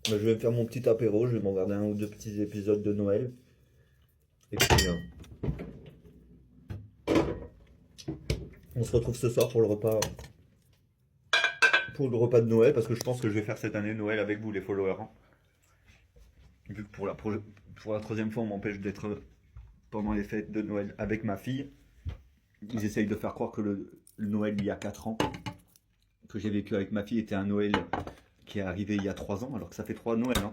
Speaker 1: Bah, je vais me faire mon petit apéro, je vais m'en regarder un ou deux petits épisodes de Noël. Et puis, on se retrouve ce soir pour le repas. Pour le repas de Noël, parce que je pense que je vais faire cette année Noël avec vous, les followers. Hein. Vu que pour la troisième fois, on m'empêche d'être pendant les fêtes de Noël avec ma fille. Ils essayent de faire croire que le Noël il y a 4 ans, que j'ai vécu avec ma fille, était un Noël qui est arrivé il y a 3 ans, alors que ça fait 3 Noëls. Hein.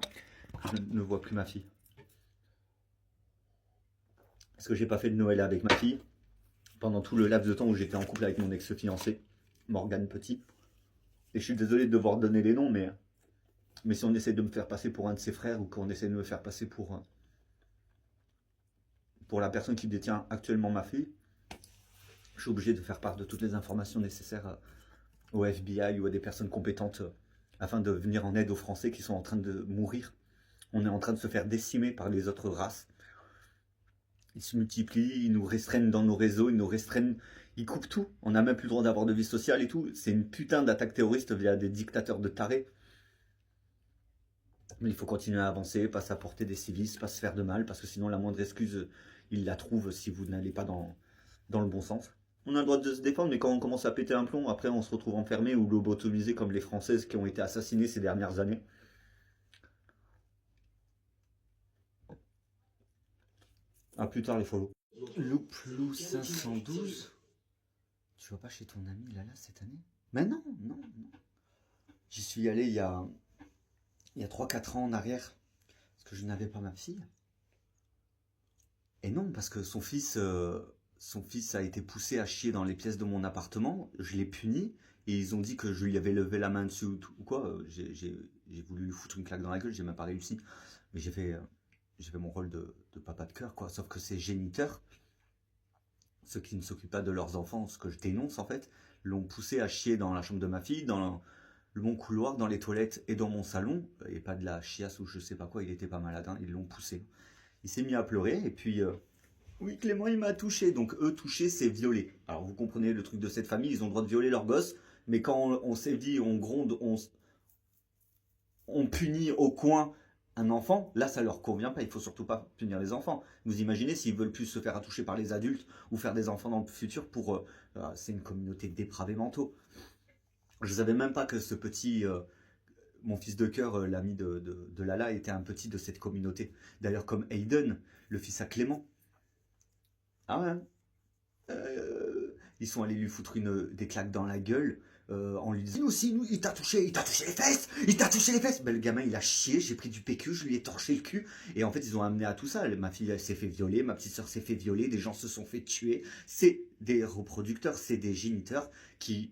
Speaker 1: Je ne vois plus ma fille. Parce que j'ai pas fait de Noël avec ma fille pendant tout le laps de temps où j'étais en couple avec mon ex-fiancé, Morgane Petit. Et je suis désolé de devoir donner les noms, mais si on essaie de me faire passer pour un de ses frères ou qu'on essaie de me faire passer pour la personne qui détient actuellement ma fille, je suis obligé de faire part de toutes les informations nécessaires au FBI ou à des personnes compétentes afin de venir en aide aux Français qui sont en train de mourir. On est en train de se faire décimer par les autres races. Ils se multiplient, ils nous restreignent dans nos réseaux, ils nous restreignent, ils coupent tout. On n'a même plus le droit d'avoir de vie sociale et tout. C'est une putain d'attaque terroriste via des dictateurs de tarés. Mais il faut continuer à avancer, pas s'apporter des civistes, pas se faire de mal, parce que sinon la moindre excuse, ils la trouvent si vous n'allez pas dans le bon sens. On a le droit de se défendre, mais quand on commence à péter un plomb, après on se retrouve enfermé ou lobotomisé comme les Françaises qui ont été assassinées ces dernières années. A plus tard les follow. Louplou 512. Tu vas pas chez ton ami Lala cette année? Mais non. J'y suis allé il y a 3-4 ans en arrière, parce que je n'avais pas ma fille. Et non, parce que son fils a été poussé à chier dans les pièces de mon appartement, je l'ai puni, et ils ont dit que je lui avais levé la main dessus ou quoi. J'ai voulu lui foutre une claque dans la gueule, j'ai même pas réussi. Mais j'ai fait mon rôle de papa de cœur, quoi. Sauf que ces géniteurs, ceux qui ne s'occupent pas de leurs enfants, ce que je dénonce en fait, l'ont poussé à chier dans la chambre de ma fille, dans le bon couloir, dans les toilettes et dans mon salon, et pas de la chiasse ou je sais pas quoi, il était pas malade, hein, ils l'ont poussé. Il s'est mis à pleurer, et puis... oui, Clément, il m'a touché. Donc, eux, toucher, c'est violer. Alors, vous comprenez le truc de cette famille, ils ont le droit de violer leurs gosses, mais quand on sévit, on gronde, on punit au coin un enfant, là, ça leur convient pas. Il faut surtout pas punir les enfants. Vous imaginez s'ils veulent plus se faire toucher par les adultes ou faire des enfants dans le futur pour... c'est une communauté de dépravés mentaux. Je savais même pas que ce petit... mon fils de cœur, l'ami de Lala, était un petit de cette communauté. D'ailleurs, comme Hayden, le fils à Clément. Ah ouais. Ils sont allés lui foutre des claques dans la gueule en lui disant nous, il t'a touché les fesses. Ben, le gamin il a chié, j'ai pris du PQ, je lui ai torché le cul. Et en fait, ils ont amené à tout ça. Ma fille elle s'est fait violer, ma petite soeur s'est fait violer, des gens se sont fait tuer. C'est des reproducteurs, c'est des géniteurs qui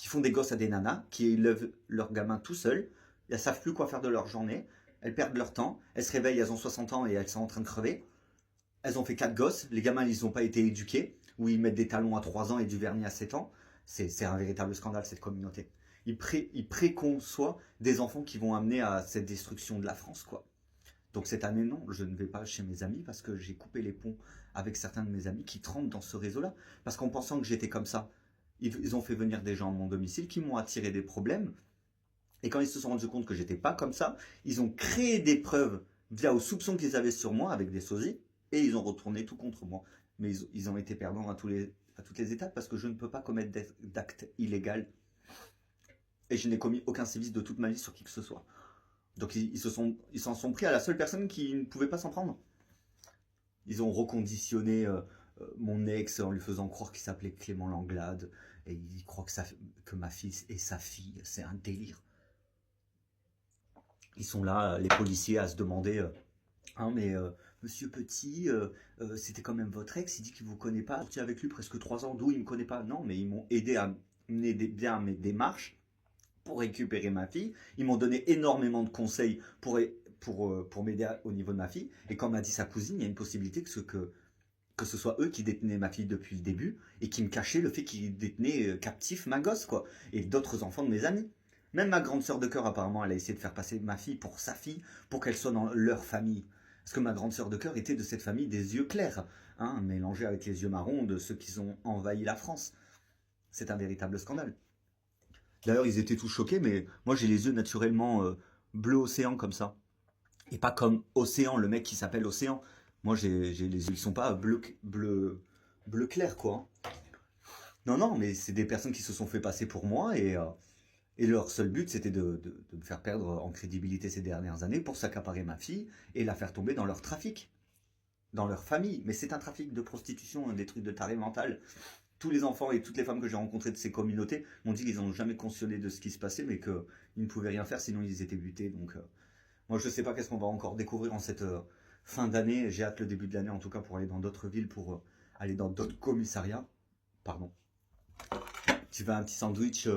Speaker 1: font des gosses à des nanas, qui élèvent leurs gamins tout seuls. Elles savent plus quoi faire de leur journée. Elles perdent leur temps. Elles se réveillent, elles ont 60 ans et elles sont en train de crever. Elles ont fait 4 gosses, les gamins ils n'ont pas été éduqués, où ils mettent des talons à 3 ans et du vernis à 7 ans. C'est un véritable scandale cette communauté. Ils préconçoivent des enfants qui vont amener à cette destruction de la France, quoi. Donc cette année, non, je ne vais pas chez mes amis parce que j'ai coupé les ponts avec certains de mes amis qui trempent dans ce réseau-là. Parce qu'en pensant que j'étais comme ça, ils ont fait venir des gens à mon domicile qui m'ont attiré des problèmes. Et quand ils se sont rendus compte que j'étais pas comme ça, ils ont créé des preuves via aux soupçons qu'ils avaient sur moi avec des sosies. Et ils ont retourné tout contre moi. Mais ils ont été perdants à toutes les étapes parce que je ne peux pas commettre d'actes illégaux. Et je n'ai commis aucun sévice de toute ma vie sur qui que ce soit. Donc ils s'en sont pris à la seule personne qui ne pouvait pas s'en prendre. Ils ont reconditionné mon ex en lui faisant croire qu'il s'appelait Clément Langlade. Et ils croient que ma fille est sa fille. C'est un délire. Ils sont là, les policiers, à se demander... Hein, mais Monsieur Petit, c'était quand même votre ex, il dit qu'il ne vous connaît pas. Sorti avec lui presque 3 ans, d'où il ne me connaît pas. Non, mais ils m'ont aidé à mener bien mes démarches pour récupérer ma fille. Ils m'ont donné énormément de conseils pour m'aider au niveau de ma fille. Et comme m'a dit sa cousine, il y a une possibilité que ce soit eux qui détenaient ma fille depuis le début et qui me cachaient le fait qu'ils détenaient captif ma gosse, quoi. Et d'autres enfants de mes amis. Même ma grande sœur de cœur, apparemment, elle a essayé de faire passer ma fille pour sa fille, pour qu'elle soit dans leur famille. Parce que ma grande sœur de cœur était de cette famille des yeux clairs, hein, mélangés avec les yeux marrons de ceux qui ont envahi la France. C'est un véritable scandale. D'ailleurs, ils étaient tous choqués, mais moi j'ai les yeux naturellement bleu océan comme ça. Et pas comme Océan, le mec qui s'appelle Océan. Moi j'ai les yeux, ils sont pas bleu clair quoi. Non, non, mais c'est des personnes qui se sont fait passer pour moi et leur seul but c'était de me faire perdre en crédibilité ces dernières années pour s'accaparer ma fille et la faire tomber dans leur trafic, dans leur famille. Mais c'est un trafic de prostitution, hein, des trucs de taré mental. Tous les enfants et toutes les femmes que j'ai rencontrées de ces communautés m'ont dit qu'ils n'ont jamais conscienté de ce qui se passait, mais qu'ils ne pouvaient rien faire sinon ils étaient butés. Donc moi je ne sais pas qu'est-ce qu'on va encore découvrir en cette fin d'année. J'ai hâte le début de l'année en tout cas pour aller dans d'autres villes, pour aller dans d'autres commissariats. Pardon. Tu veux un petit sandwich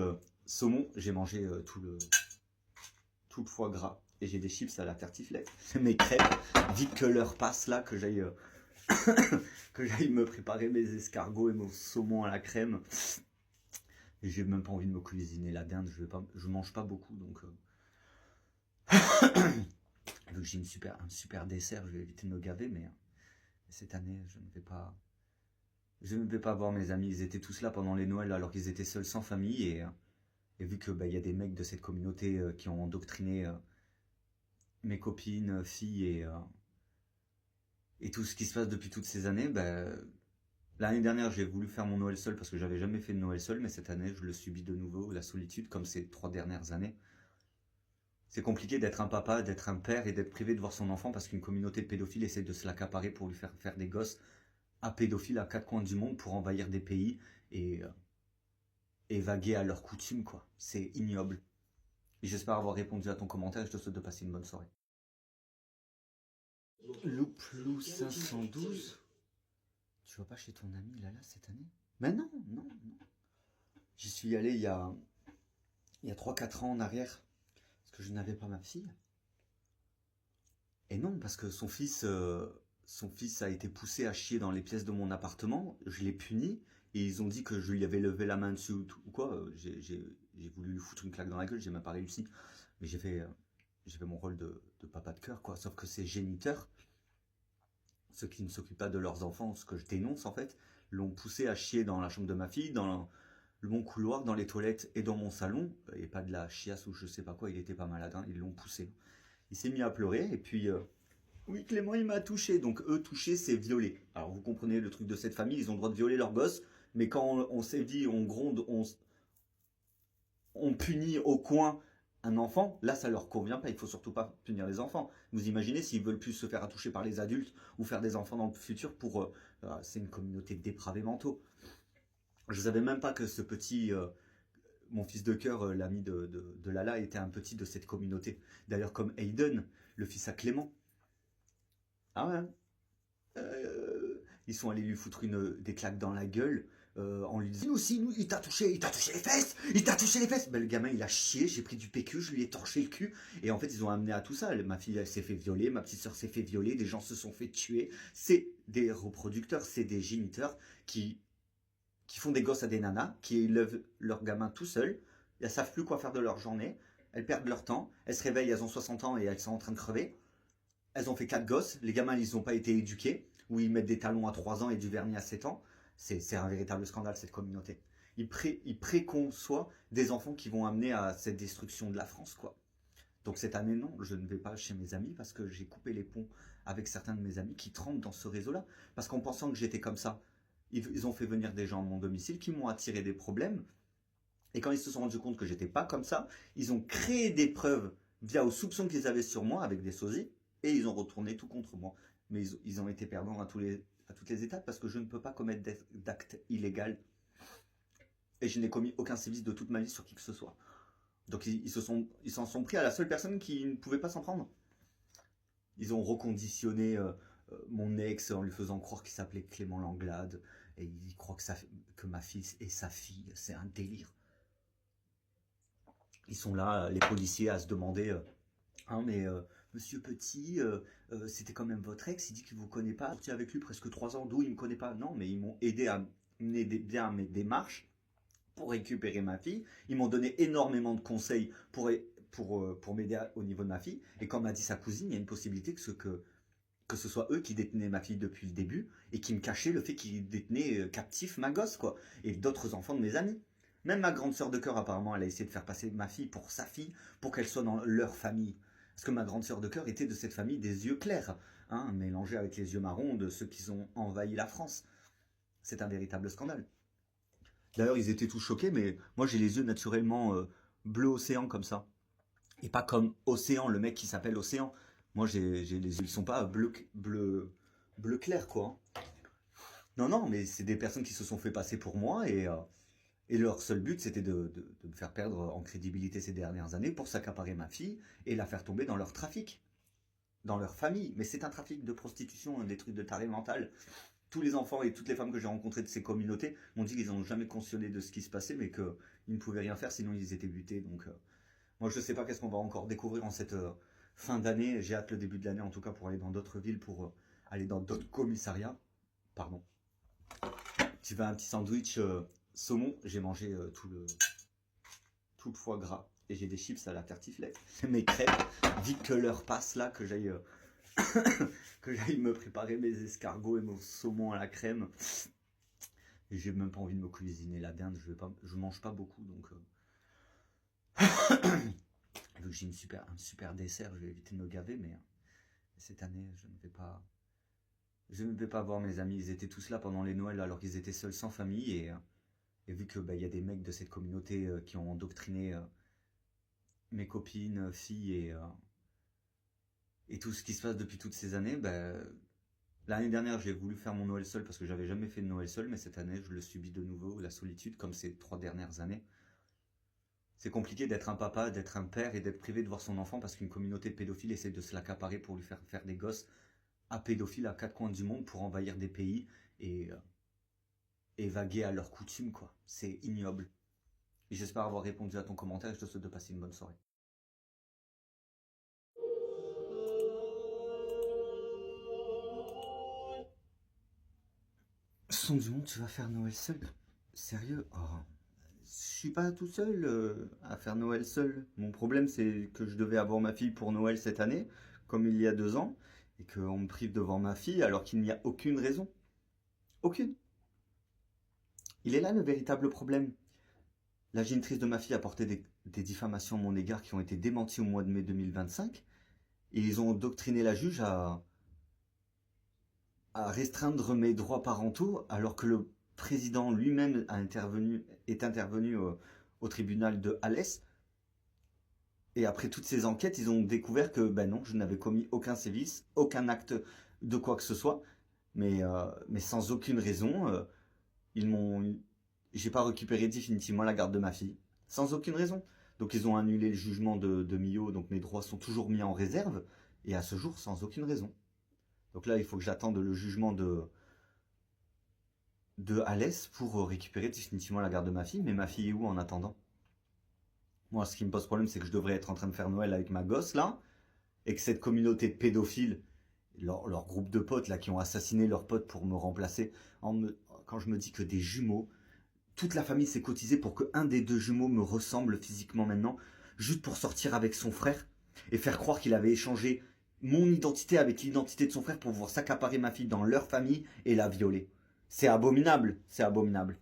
Speaker 1: saumon? J'ai mangé tout le foie gras et j'ai des chips à la tartiflette. Mes crêpes, vite que l'heure passe là, que j'aille que j'aille me préparer mes escargots et mon saumon à la crème. Et j'ai même pas envie de me cuisiner la dinde, je mange pas beaucoup donc vu que j'ai un super dessert, je vais éviter de me gaver, mais cette année je ne vais pas voir mes amis. Ils étaient tous là pendant les Noëls alors qu'ils étaient seuls sans famille et vu que y a des mecs de cette communauté qui ont endoctriné mes copines, filles et tout ce qui se passe depuis toutes ces années, l'année dernière j'ai voulu faire mon Noël seul parce que j'avais jamais fait de Noël seul, mais cette année je le subis de nouveau, la solitude, comme ces 3 dernières années. C'est compliqué d'être un papa, d'être un père et d'être privé de voir son enfant parce qu'une communauté de pédophiles essaie de se l'accaparer pour lui faire des gosses à pédophiles à 4 coins du monde pour envahir des pays et vaguer à leurs coutumes, quoi. C'est ignoble. Et j'espère avoir répondu à ton commentaire et je te souhaite de passer une bonne soirée. Louplou 512. Tu vas pas chez ton ami Lala cette année? Mais non, non, non. J'y suis allé il y a 3-4 ans en arrière, parce que je n'avais pas ma fille. Et non, parce que son fils a été poussé à chier dans les pièces de mon appartement, je l'ai puni, et ils ont dit que je lui avais levé la main dessus ou quoi. J'ai voulu lui foutre une claque dans la gueule, j'ai même pas réussi. Mais j'ai fait mon rôle de papa de cœur, quoi. Sauf que ces géniteurs, ceux qui ne s'occupent pas de leurs enfants, ce que je dénonce en fait, l'ont poussé à chier dans la chambre de ma fille, dans mon couloir, dans les toilettes et dans mon salon, et pas de la chiasse ou je sais pas quoi, il était pas malade, hein, ils l'ont poussé. Il s'est mis à pleurer, et puis, oui, Clément, il m'a touché, donc eux, toucher, c'est violer. Alors vous comprenez le truc de cette famille, ils ont le droit de violer leur gosse, mais quand on s'est dit, on gronde, on punit au coin un enfant, là ça leur convient pas, il faut surtout pas punir les enfants. Vous imaginez s'ils veulent plus se faire attoucher par les adultes ou faire des enfants dans le futur pour... c'est une communauté de dépravés mentaux. Je savais même pas que ce petit... mon fils de cœur, l'ami de Lala, était un petit de cette communauté. D'ailleurs comme Hayden, le fils à Clément. Ah ouais. Ils sont allés lui foutre des claques dans la gueule en lui disant aussi, il t'a touché les fesses. Ben, le gamin il a chié, j'ai pris du PQ, je lui ai torché le cul et en fait ils ont amené à tout ça. Ma fille elle s'est fait violer, ma petite soeur s'est fait violer, des gens se sont fait tuer. C'est des reproducteurs, c'est des géniteurs qui font des gosses à des nanas, qui élèvent leurs gamins tout seuls. Elles savent plus quoi faire de leur journée, elles perdent leur temps, elles se réveillent, elles ont 60 ans et elles sont en train de crever. Elles ont fait 4 gosses, les gamins ils n'ont pas été éduqués, ou ils mettent des talons à 3 ans et du vernis à 7 ans. C'est un véritable scandale cette communauté. Ils préconçoivent des enfants qui vont amener à cette destruction de la France, quoi. Donc cette année, non, je ne vais pas chez mes amis parce que j'ai coupé les ponts avec certains de mes amis qui trempent dans ce réseau-là. Parce qu'en pensant que j'étais comme ça, ils ont fait venir des gens à mon domicile qui m'ont attiré des problèmes. Et quand ils se sont rendus compte que j'étais pas comme ça, ils ont créé des preuves via aux soupçons qu'ils avaient sur moi avec des sosies. Et ils ont retourné tout contre moi. Mais ils ont été perdants à toutes les étapes parce que je ne peux pas commettre d'actes illégaux. Et je n'ai commis aucun sévice de toute ma vie sur qui que ce soit. Donc ils s'en sont pris à la seule personne qui ne pouvait pas s'en prendre. Ils ont reconditionné mon ex en lui faisant croire qu'il s'appelait Clément Langlade. Et ils croient que ma fille est sa fille. C'est un délire. Ils sont là, les policiers, à se demander... Hein, mais Monsieur Petit, c'était quand même votre ex, il dit qu'il ne vous connaît pas. Sorti avec lui presque 3 ans, d'où il ne me connaît pas. Non, mais ils m'ont aidé à mener bien mes démarches pour récupérer ma fille. Ils m'ont donné énormément de conseils pour m'aider au niveau de ma fille. Et comme m'a dit sa cousine, il y a une possibilité que ce soit eux qui détenaient ma fille depuis le début et qui me cachaient le fait qu'ils détenaient captif ma gosse, quoi, et d'autres enfants de mes amis. Même ma grande sœur de cœur, apparemment, elle a essayé de faire passer ma fille pour sa fille, pour qu'elle soit dans leur famille. Parce que ma grande sœur de cœur était de cette famille des yeux clairs, hein, mélangés avec les yeux marrons de ceux qui ont envahi la France. C'est un véritable scandale. D'ailleurs, ils étaient tous choqués, mais moi j'ai les yeux naturellement bleu océan comme ça. Et pas comme Océan, le mec qui s'appelle Océan. Moi j'ai les yeux, ils sont pas bleu clair, quoi. Non, non, mais c'est des personnes qui se sont fait passer pour moi et leur seul but c'était de me faire perdre en crédibilité ces dernières années pour s'accaparer ma fille et la faire tomber dans leur trafic, dans leur famille. Mais c'est un trafic de prostitution, des trucs de taré mental. Tous les enfants et toutes les femmes que j'ai rencontrées de ces communautés m'ont dit qu'ils n'ont jamais consciencé de ce qui se passait, mais qu'ils ne pouvaient rien faire sinon ils étaient butés. Donc moi je ne sais pas qu'est-ce qu'on va encore découvrir en cette fin d'année. J'ai hâte le début de l'année en tout cas pour aller dans d'autres villes, pour aller dans d'autres commissariats. Pardon. Tu veux un petit sandwich saumon? J'ai mangé tout le foie gras et j'ai des chips à la tartiflette. Mes crêpes, vite que l'heure passe là, que j'aille que j'aille me préparer mes escargots et mon saumon à la crème. Et j'ai même pas envie de me cuisiner la dinde, je mange pas beaucoup, donc vu que j'ai un super dessert, je vais éviter de me gaver, mais cette année je ne vais pas voir mes amis. Ils étaient tous là pendant les Noëls alors qu'ils étaient seuls sans famille, et vu que y a des mecs de cette communauté qui ont endoctriné mes copines, filles et tout ce qui se passe depuis toutes ces années, l'année dernière, j'ai voulu faire mon Noël seul parce que j'avais jamais fait de Noël seul, mais cette année, je le subis de nouveau, la solitude, comme ces 3 dernières années. C'est compliqué d'être un papa, d'être un père et d'être privé de voir son enfant parce qu'une communauté de pédophiles essaie de se l'accaparer pour lui faire des gosses à pédophiles à 4 coins du monde pour envahir des pays et vaguer à leurs coutumes, quoi. C'est ignoble. Et j'espère avoir répondu à ton commentaire et je te souhaite de passer une bonne soirée. Son du monde, tu vas faire Noël seul? Sérieux? Oh. Je suis pas tout seul à faire Noël seul. Mon problème, c'est que je devais avoir ma fille pour Noël cette année, comme il y a 2 ans, et qu'on me prive de voir ma fille alors qu'il n'y a aucune raison. Aucune. Il est là le véritable problème. La génitrice de ma fille a porté des diffamations à mon égard qui ont été démenties au mois de mai 2025, et ils ont doctriné la juge à restreindre mes droits parentaux alors que le président lui-même est intervenu au tribunal de Alès. Et après toutes ces enquêtes, ils ont découvert que non, je n'avais commis aucun sévice, aucun acte de quoi que ce soit, mais sans aucune raison. J'ai pas récupéré définitivement la garde de ma fille, sans aucune raison. Donc ils ont annulé le jugement de Mio, donc mes droits sont toujours mis en réserve, et à ce jour sans aucune raison. Donc là, il faut que j'attende le jugement de Alès pour récupérer définitivement la garde de ma fille. Mais ma fille est où en attendant? Moi, ce qui me pose problème, c'est que je devrais être en train de faire Noël avec ma gosse, là, et que cette communauté de pédophiles, leur groupe de potes, là, qui ont assassiné leurs potes pour me remplacer, quand je me dis que des jumeaux, toute la famille s'est cotisée pour qu'un des 2 jumeaux me ressemble physiquement maintenant, juste pour sortir avec son frère, et faire croire qu'il avait échangé mon identité avec l'identité de son frère pour pouvoir s'accaparer ma fille dans leur famille et la violer. C'est abominable, c'est abominable.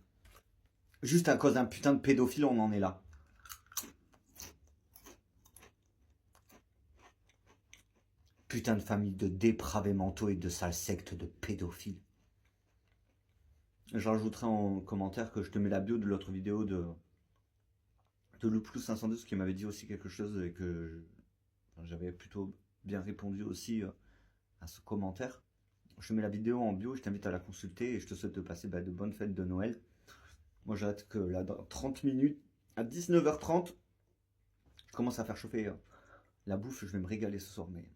Speaker 1: Juste à cause d'un putain de pédophile, on en est là. Putain de famille de dépravés mentaux et de sales sectes de pédophiles. Je rajouterai en commentaire que je te mets la bio de l'autre vidéo de Louplus512 qui m'avait dit aussi quelque chose et que j'avais plutôt bien répondu aussi à ce commentaire. Je te mets la vidéo en bio, je t'invite à la consulter et je te souhaite de passer de bonnes fêtes de Noël. Moi j'ai hâte que là dans 30 minutes, à 19h30, je commence à faire chauffer la bouffe, je vais me régaler ce soir, mais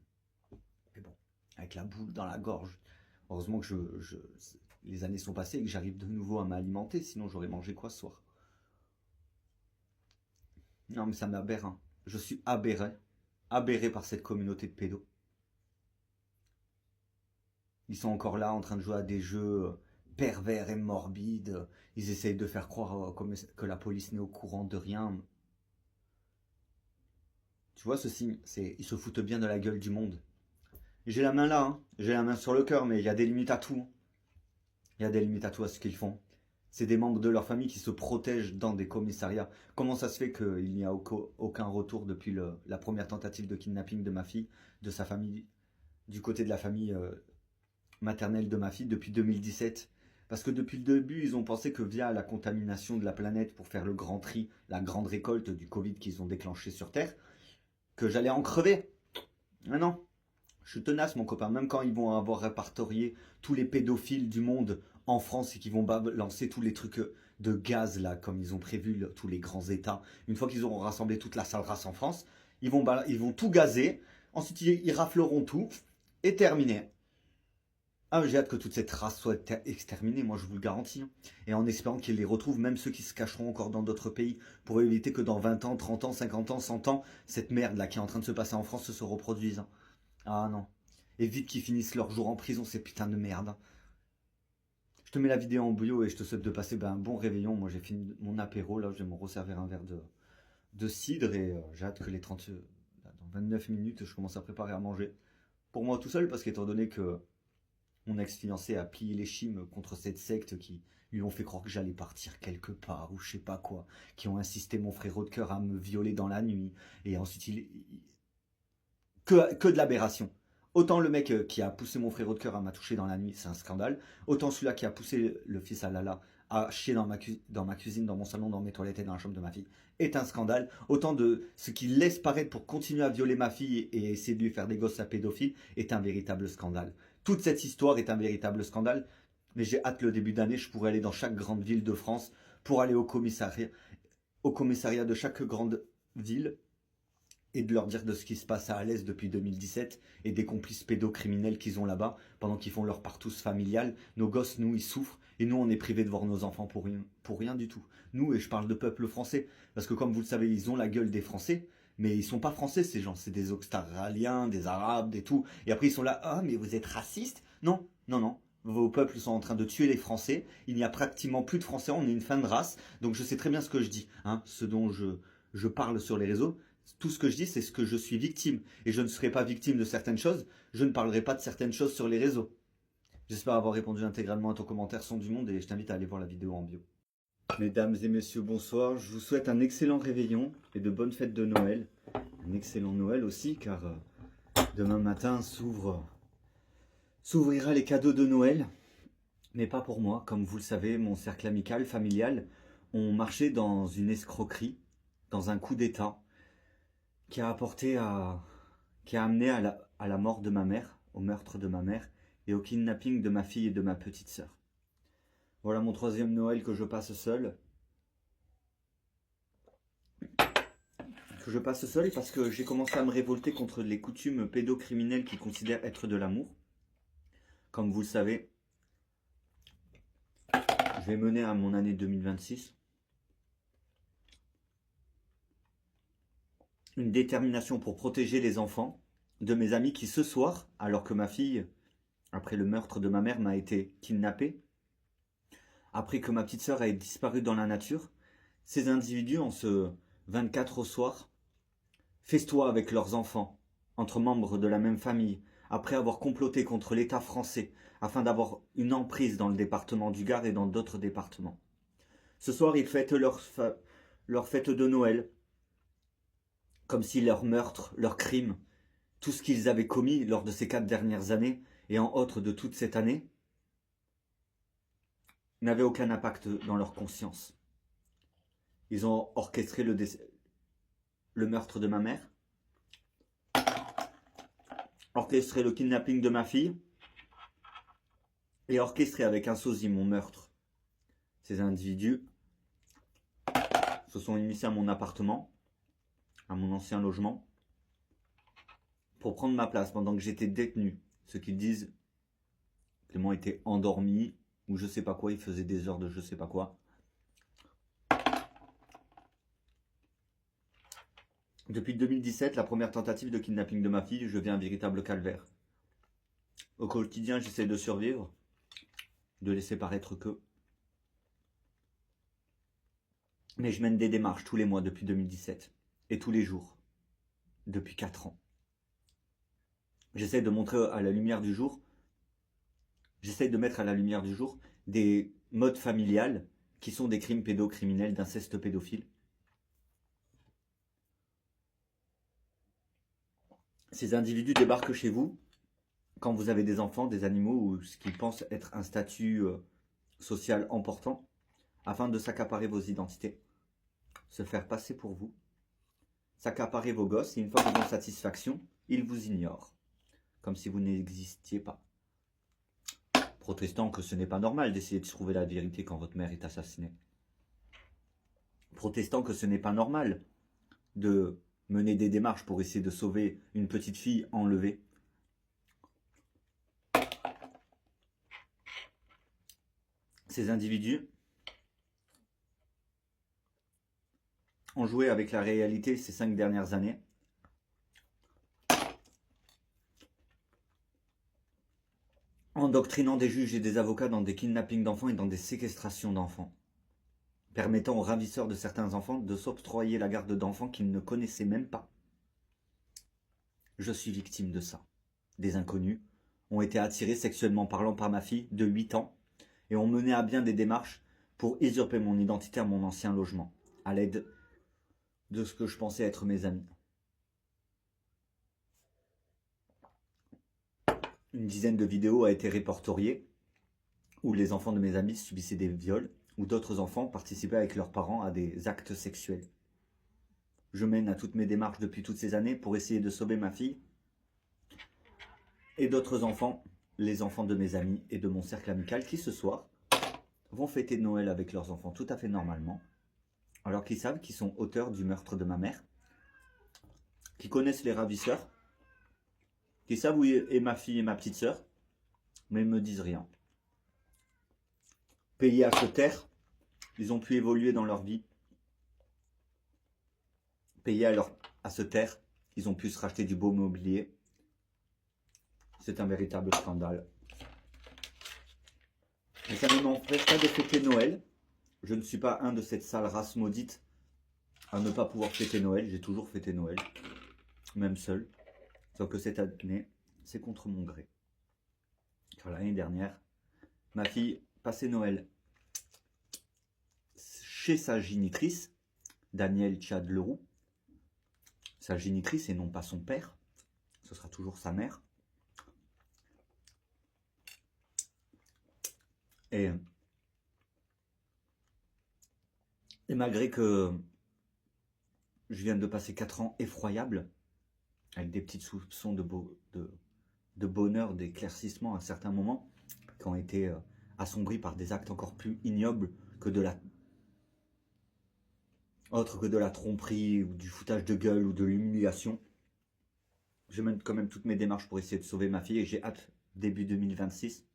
Speaker 1: bon, avec la boule dans la gorge. Heureusement que les années sont passées et que j'arrive de nouveau à m'alimenter, sinon j'aurais mangé quoi ce soir? Non mais ça m'aberre, hein. Je suis aberré par cette communauté de pédos. Ils sont encore là en train de jouer à des jeux pervers et morbides. Ils essayent de faire croire que la police n'est au courant de rien. Tu vois ce signe, ils se foutent bien de la gueule du monde. J'ai la main là, hein. J'ai la main sur le cœur, mais il y a des limites à tout, hein. Il y a des limites à tout à ce qu'ils font. C'est des membres de leur famille qui se protègent dans des commissariats. Comment ça se fait qu'il n'y a aucun retour depuis la première tentative de kidnapping de ma fille, de sa famille, du côté de la famille maternelle de ma fille depuis 2017? Parce que depuis le début, ils ont pensé que via la contamination de la planète pour faire le grand tri, la grande récolte du Covid qu'ils ont déclenché sur Terre, que j'allais en crever. Ah non, je suis tenace, mon copain. Même quand ils vont avoir répertorié tous les pédophiles du monde en France et qu'ils vont lancer tous les trucs de gaz, là, comme ils ont prévu tous les grands États, une fois qu'ils auront rassemblé toute la sale race en France, ils vont tout gazer. Ensuite, ils rafleront tout et terminé. Ah, j'ai hâte que toute cette race soit exterminée, moi je vous le garantis, hein. Et en espérant qu'ils les retrouvent, même ceux qui se cacheront encore dans d'autres pays, pour éviter que dans 20 ans, 30 ans, 50 ans, 100 ans, cette merde là qui est en train de se passer en France se reproduise, hein. Ah non. Et vite qu'ils finissent leur jour en prison, ces putains de merde, hein. Je te mets la vidéo en bio et je te souhaite de passer un bon réveillon. Moi j'ai fini mon apéro, là je vais me resservir un verre de cidre et j'ai hâte que dans 29 minutes, je commence à préparer à manger. Pour moi tout seul, parce qu'étant donné que mon ex-fiancé a plié les chimes contre cette secte qui lui ont fait croire que j'allais partir quelque part ou je sais pas quoi, qui ont insisté mon frérot de cœur à me violer dans la nuit. Et ensuite, que de l'aberration. Autant le mec qui a poussé mon frérot de cœur à m'a touché dans la nuit, c'est un scandale. Autant celui-là qui a poussé le fils à Lala à chier dans ma cuisine, dans mon salon, dans mes toilettes et dans la chambre de ma fille, est un scandale. Autant de ce qu'il laisse paraître pour continuer à violer ma fille et essayer de lui faire des gosses à pédophile est un véritable scandale. Toute cette histoire est un véritable scandale. Mais j'ai hâte le début d'année, je pourrais aller dans chaque grande ville de France pour aller au commissariat de chaque grande ville et de leur dire de ce qui se passe à Alès depuis 2017 et des complices pédocriminels qu'ils ont là-bas pendant qu'ils font leur partouze familiale. Nos gosses, nous, ils souffrent et nous, on est privés de voir nos enfants pour rien du tout. Nous, et je parle de peuple français, parce que comme vous le savez, ils ont la gueule des Français, mais ils sont pas français ces gens, c'est des Australiens, des Arabes, des tout. Et après ils sont là, ah mais vous êtes raciste? Non, non, non. Vos peuples sont en train de tuer les Français. Il n'y a pratiquement plus de Français. On est une fin de race. Donc je sais très bien ce que je dis, hein, ce dont je parle sur les réseaux. Tout ce que je dis, c'est ce que je suis victime. Et je ne serai pas victime de certaines choses. Je ne parlerai pas de certaines choses sur les réseaux. J'espère avoir répondu intégralement à ton commentaire Son du Monde et je t'invite à aller voir la vidéo en bio. Mesdames et messieurs, bonsoir. Je vous souhaite un excellent réveillon et de bonnes fêtes de Noël. Un excellent Noël aussi, car demain matin s'ouvrira les cadeaux de Noël. Mais pas pour moi. Comme vous le savez, mon cercle amical, familial, ont marché dans une escroquerie, dans un coup d'État, qui a amené à la mort de ma mère, au meurtre de ma mère et au kidnapping de ma fille et de ma petite sœur. Voilà mon troisième Noël que je passe seul. Parce que j'ai commencé à me révolter contre les coutumes pédocriminelles qu'ils considèrent être de l'amour. Comme vous le savez, je vais mener à mon année 2026 une détermination pour protéger les enfants de mes amis qui ce soir, alors que ma fille, après le meurtre de ma mère, m'a été kidnappée, après que ma petite sœur ait disparu dans la nature, ces individus, en ce 24 au soir, festoient avec leurs enfants, entre membres de la même famille, après avoir comploté contre l'État français, afin d'avoir une emprise dans le département du Gard et dans d'autres départements. Ce soir, ils fêtent leur fête de Noël, comme si leur meurtre, leur crime, tout ce qu'ils avaient commis lors de ces 4 dernières années, et en autre de toute cette année, n'avait aucun impact dans leur conscience. Ils ont orchestré le meurtre de ma mère, orchestré le kidnapping de ma fille, et orchestré avec un sosie mon meurtre. Ces individus se sont initiés à mon appartement, à mon ancien logement, pour prendre ma place pendant que j'étais détenu. Ce qu'ils disent, Clément était endormi, ou je sais pas quoi, il faisait des heures de je sais pas quoi. Depuis 2017, la première tentative de kidnapping de ma fille, je vis un véritable calvaire. Au quotidien, j'essaie de survivre, de laisser paraître que. Mais je mène des démarches tous les mois depuis 2017, et tous les jours, depuis 4 ans. J'essaie de montrer à la lumière du jour, j'essaie de mettre à la lumière du jour des modes familiales qui sont des crimes pédocriminels, d'inceste pédophile. Ces individus débarquent chez vous quand vous avez des enfants, des animaux ou ce qu'ils pensent être un statut social important afin de s'accaparer vos identités, se faire passer pour vous, s'accaparer vos gosses et une fois qu'ils ont satisfaction, ils vous ignorent, comme si vous n'existiez pas. Protestant que ce n'est pas normal d'essayer de trouver la vérité quand votre mère est assassinée. Protestant que ce n'est pas normal de mener des démarches pour essayer de sauver une petite fille enlevée. Ces individus ont joué avec la réalité ces 5 dernières années. Endoctrinant des juges et des avocats dans des kidnappings d'enfants et dans des séquestrations d'enfants, permettant aux ravisseurs de certains enfants de s'octroyer la garde d'enfants qu'ils ne connaissaient même pas. Je suis victime de ça. Des inconnus ont été attirés sexuellement parlant par ma fille de 8 ans et ont mené à bien des démarches pour usurper mon identité à mon ancien logement, à l'aide de ce que je pensais être mes amis. Une dizaine de vidéos a été répertoriée où les enfants de mes amis subissaient des viols, où d'autres enfants participaient avec leurs parents à des actes sexuels. Je mène à toutes mes démarches depuis toutes ces années pour essayer de sauver ma fille et d'autres enfants, les enfants de mes amis et de mon cercle amical qui ce soir vont fêter Noël avec leurs enfants tout à fait normalement, alors qu'ils savent qu'ils sont auteurs du meurtre de ma mère, qui connaissent les ravisseurs, qui savent où est ma fille et ma petite sœur, mais ils ne me disent rien. Payés à se taire, ils ont pu évoluer dans leur vie. Payés à se taire, ils ont pu se racheter du beau mobilier. C'est un véritable scandale. Et ça ne m'empêche pas de fêter Noël. Je ne suis pas un de cette sale race maudite à ne pas pouvoir fêter Noël. J'ai toujours fêté Noël, même seul. Sauf que cette année, c'est contre mon gré. Car l'année dernière, ma fille passait Noël chez sa génitrice, Danielle Tchad Leroux. Sa génitrice et non pas son père. Ce sera toujours sa mère. Et malgré que je viens de passer 4 ans effroyables, avec des petits soupçons de bonheur, d'éclaircissement à certains moments, qui ont été assombris par des actes encore plus ignobles que autre que de la tromperie, ou du foutage de gueule, ou de l'humiliation. Je mène quand même toutes mes démarches pour essayer de sauver ma fille, et j'ai hâte, début 2026,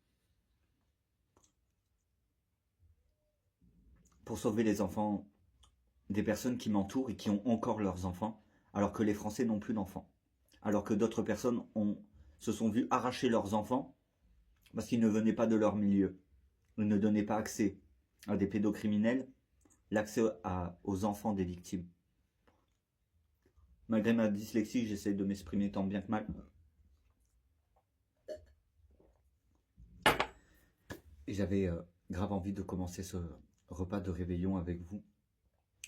Speaker 1: pour sauver les enfants des personnes qui m'entourent et qui ont encore leurs enfants, alors que les Français n'ont plus d'enfants. Alors que d'autres personnes se sont vues arracher leurs enfants parce qu'ils ne venaient pas de leur milieu. Ils ne donnaient pas accès à des pédocriminels, l'accès aux enfants des victimes. Malgré ma dyslexie, j'essaie de m'exprimer tant bien que mal. Et j'avais grave envie de commencer ce repas de réveillon avec vous,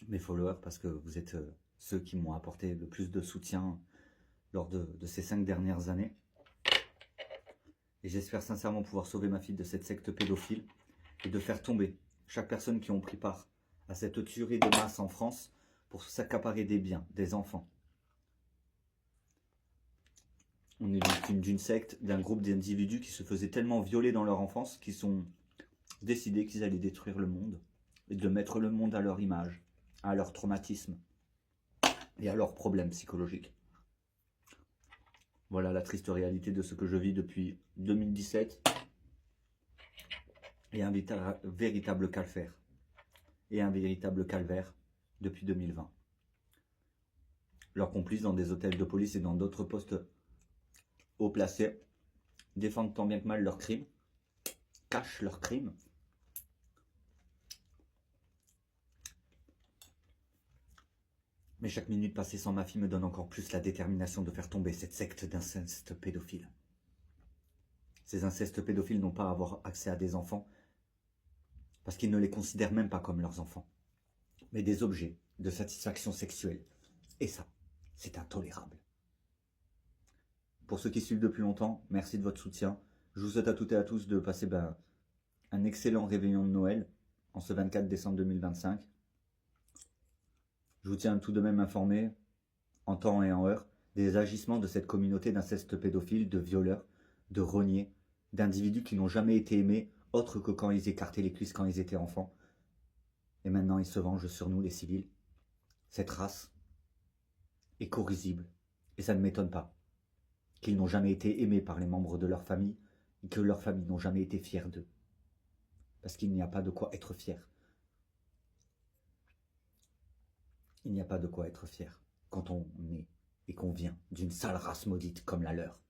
Speaker 1: mes followers, parce que vous êtes ceux qui m'ont apporté le plus de soutien lors de ces 5 dernières années. Et j'espère sincèrement pouvoir sauver ma fille de cette secte pédophile et de faire tomber chaque personne qui ont pris part à cette tuerie de masse en France pour s'accaparer des biens, des enfants. On est victime d'une secte, d'un groupe d'individus qui se faisaient tellement violer dans leur enfance qu'ils sont décidés qu'ils allaient détruire le monde et de mettre le monde à leur image, à leur traumatisme et à leurs problèmes psychologiques. Voilà la triste réalité de ce que je vis depuis 2017 et un véritable calvaire et un véritable calvaire depuis 2020. Leurs complices dans des hôtels de police et dans d'autres postes haut placés défendent tant bien que mal leurs crimes, cachent leurs crimes. Mais chaque minute passée sans ma fille me donne encore plus la détermination de faire tomber cette secte d'inceste pédophile. Ces incestes pédophiles n'ont pas à avoir accès à des enfants parce qu'ils ne les considèrent même pas comme leurs enfants, mais des objets de satisfaction sexuelle. Et ça, c'est intolérable. Pour ceux qui suivent depuis longtemps, merci de votre soutien. Je vous souhaite à toutes et à tous de passer un excellent réveillon de Noël en ce 24 décembre 2025. Je vous tiens tout de même informé, en temps et en heure, des agissements de cette communauté d'inceste pédophiles, de violeurs, de rogners, d'individus qui n'ont jamais été aimés autre que quand ils écartaient les cuisses quand ils étaient enfants. Et maintenant ils se vengent sur nous les civils. Cette race est corrisible, et ça ne m'étonne pas qu'ils n'ont jamais été aimés par les membres de leur famille et que leurs familles n'ont jamais été fiers d'eux. Parce qu'il n'y a pas de quoi être fier. Il n'y a pas de quoi être fier quand on est et qu'on vient d'une sale race maudite comme la leur.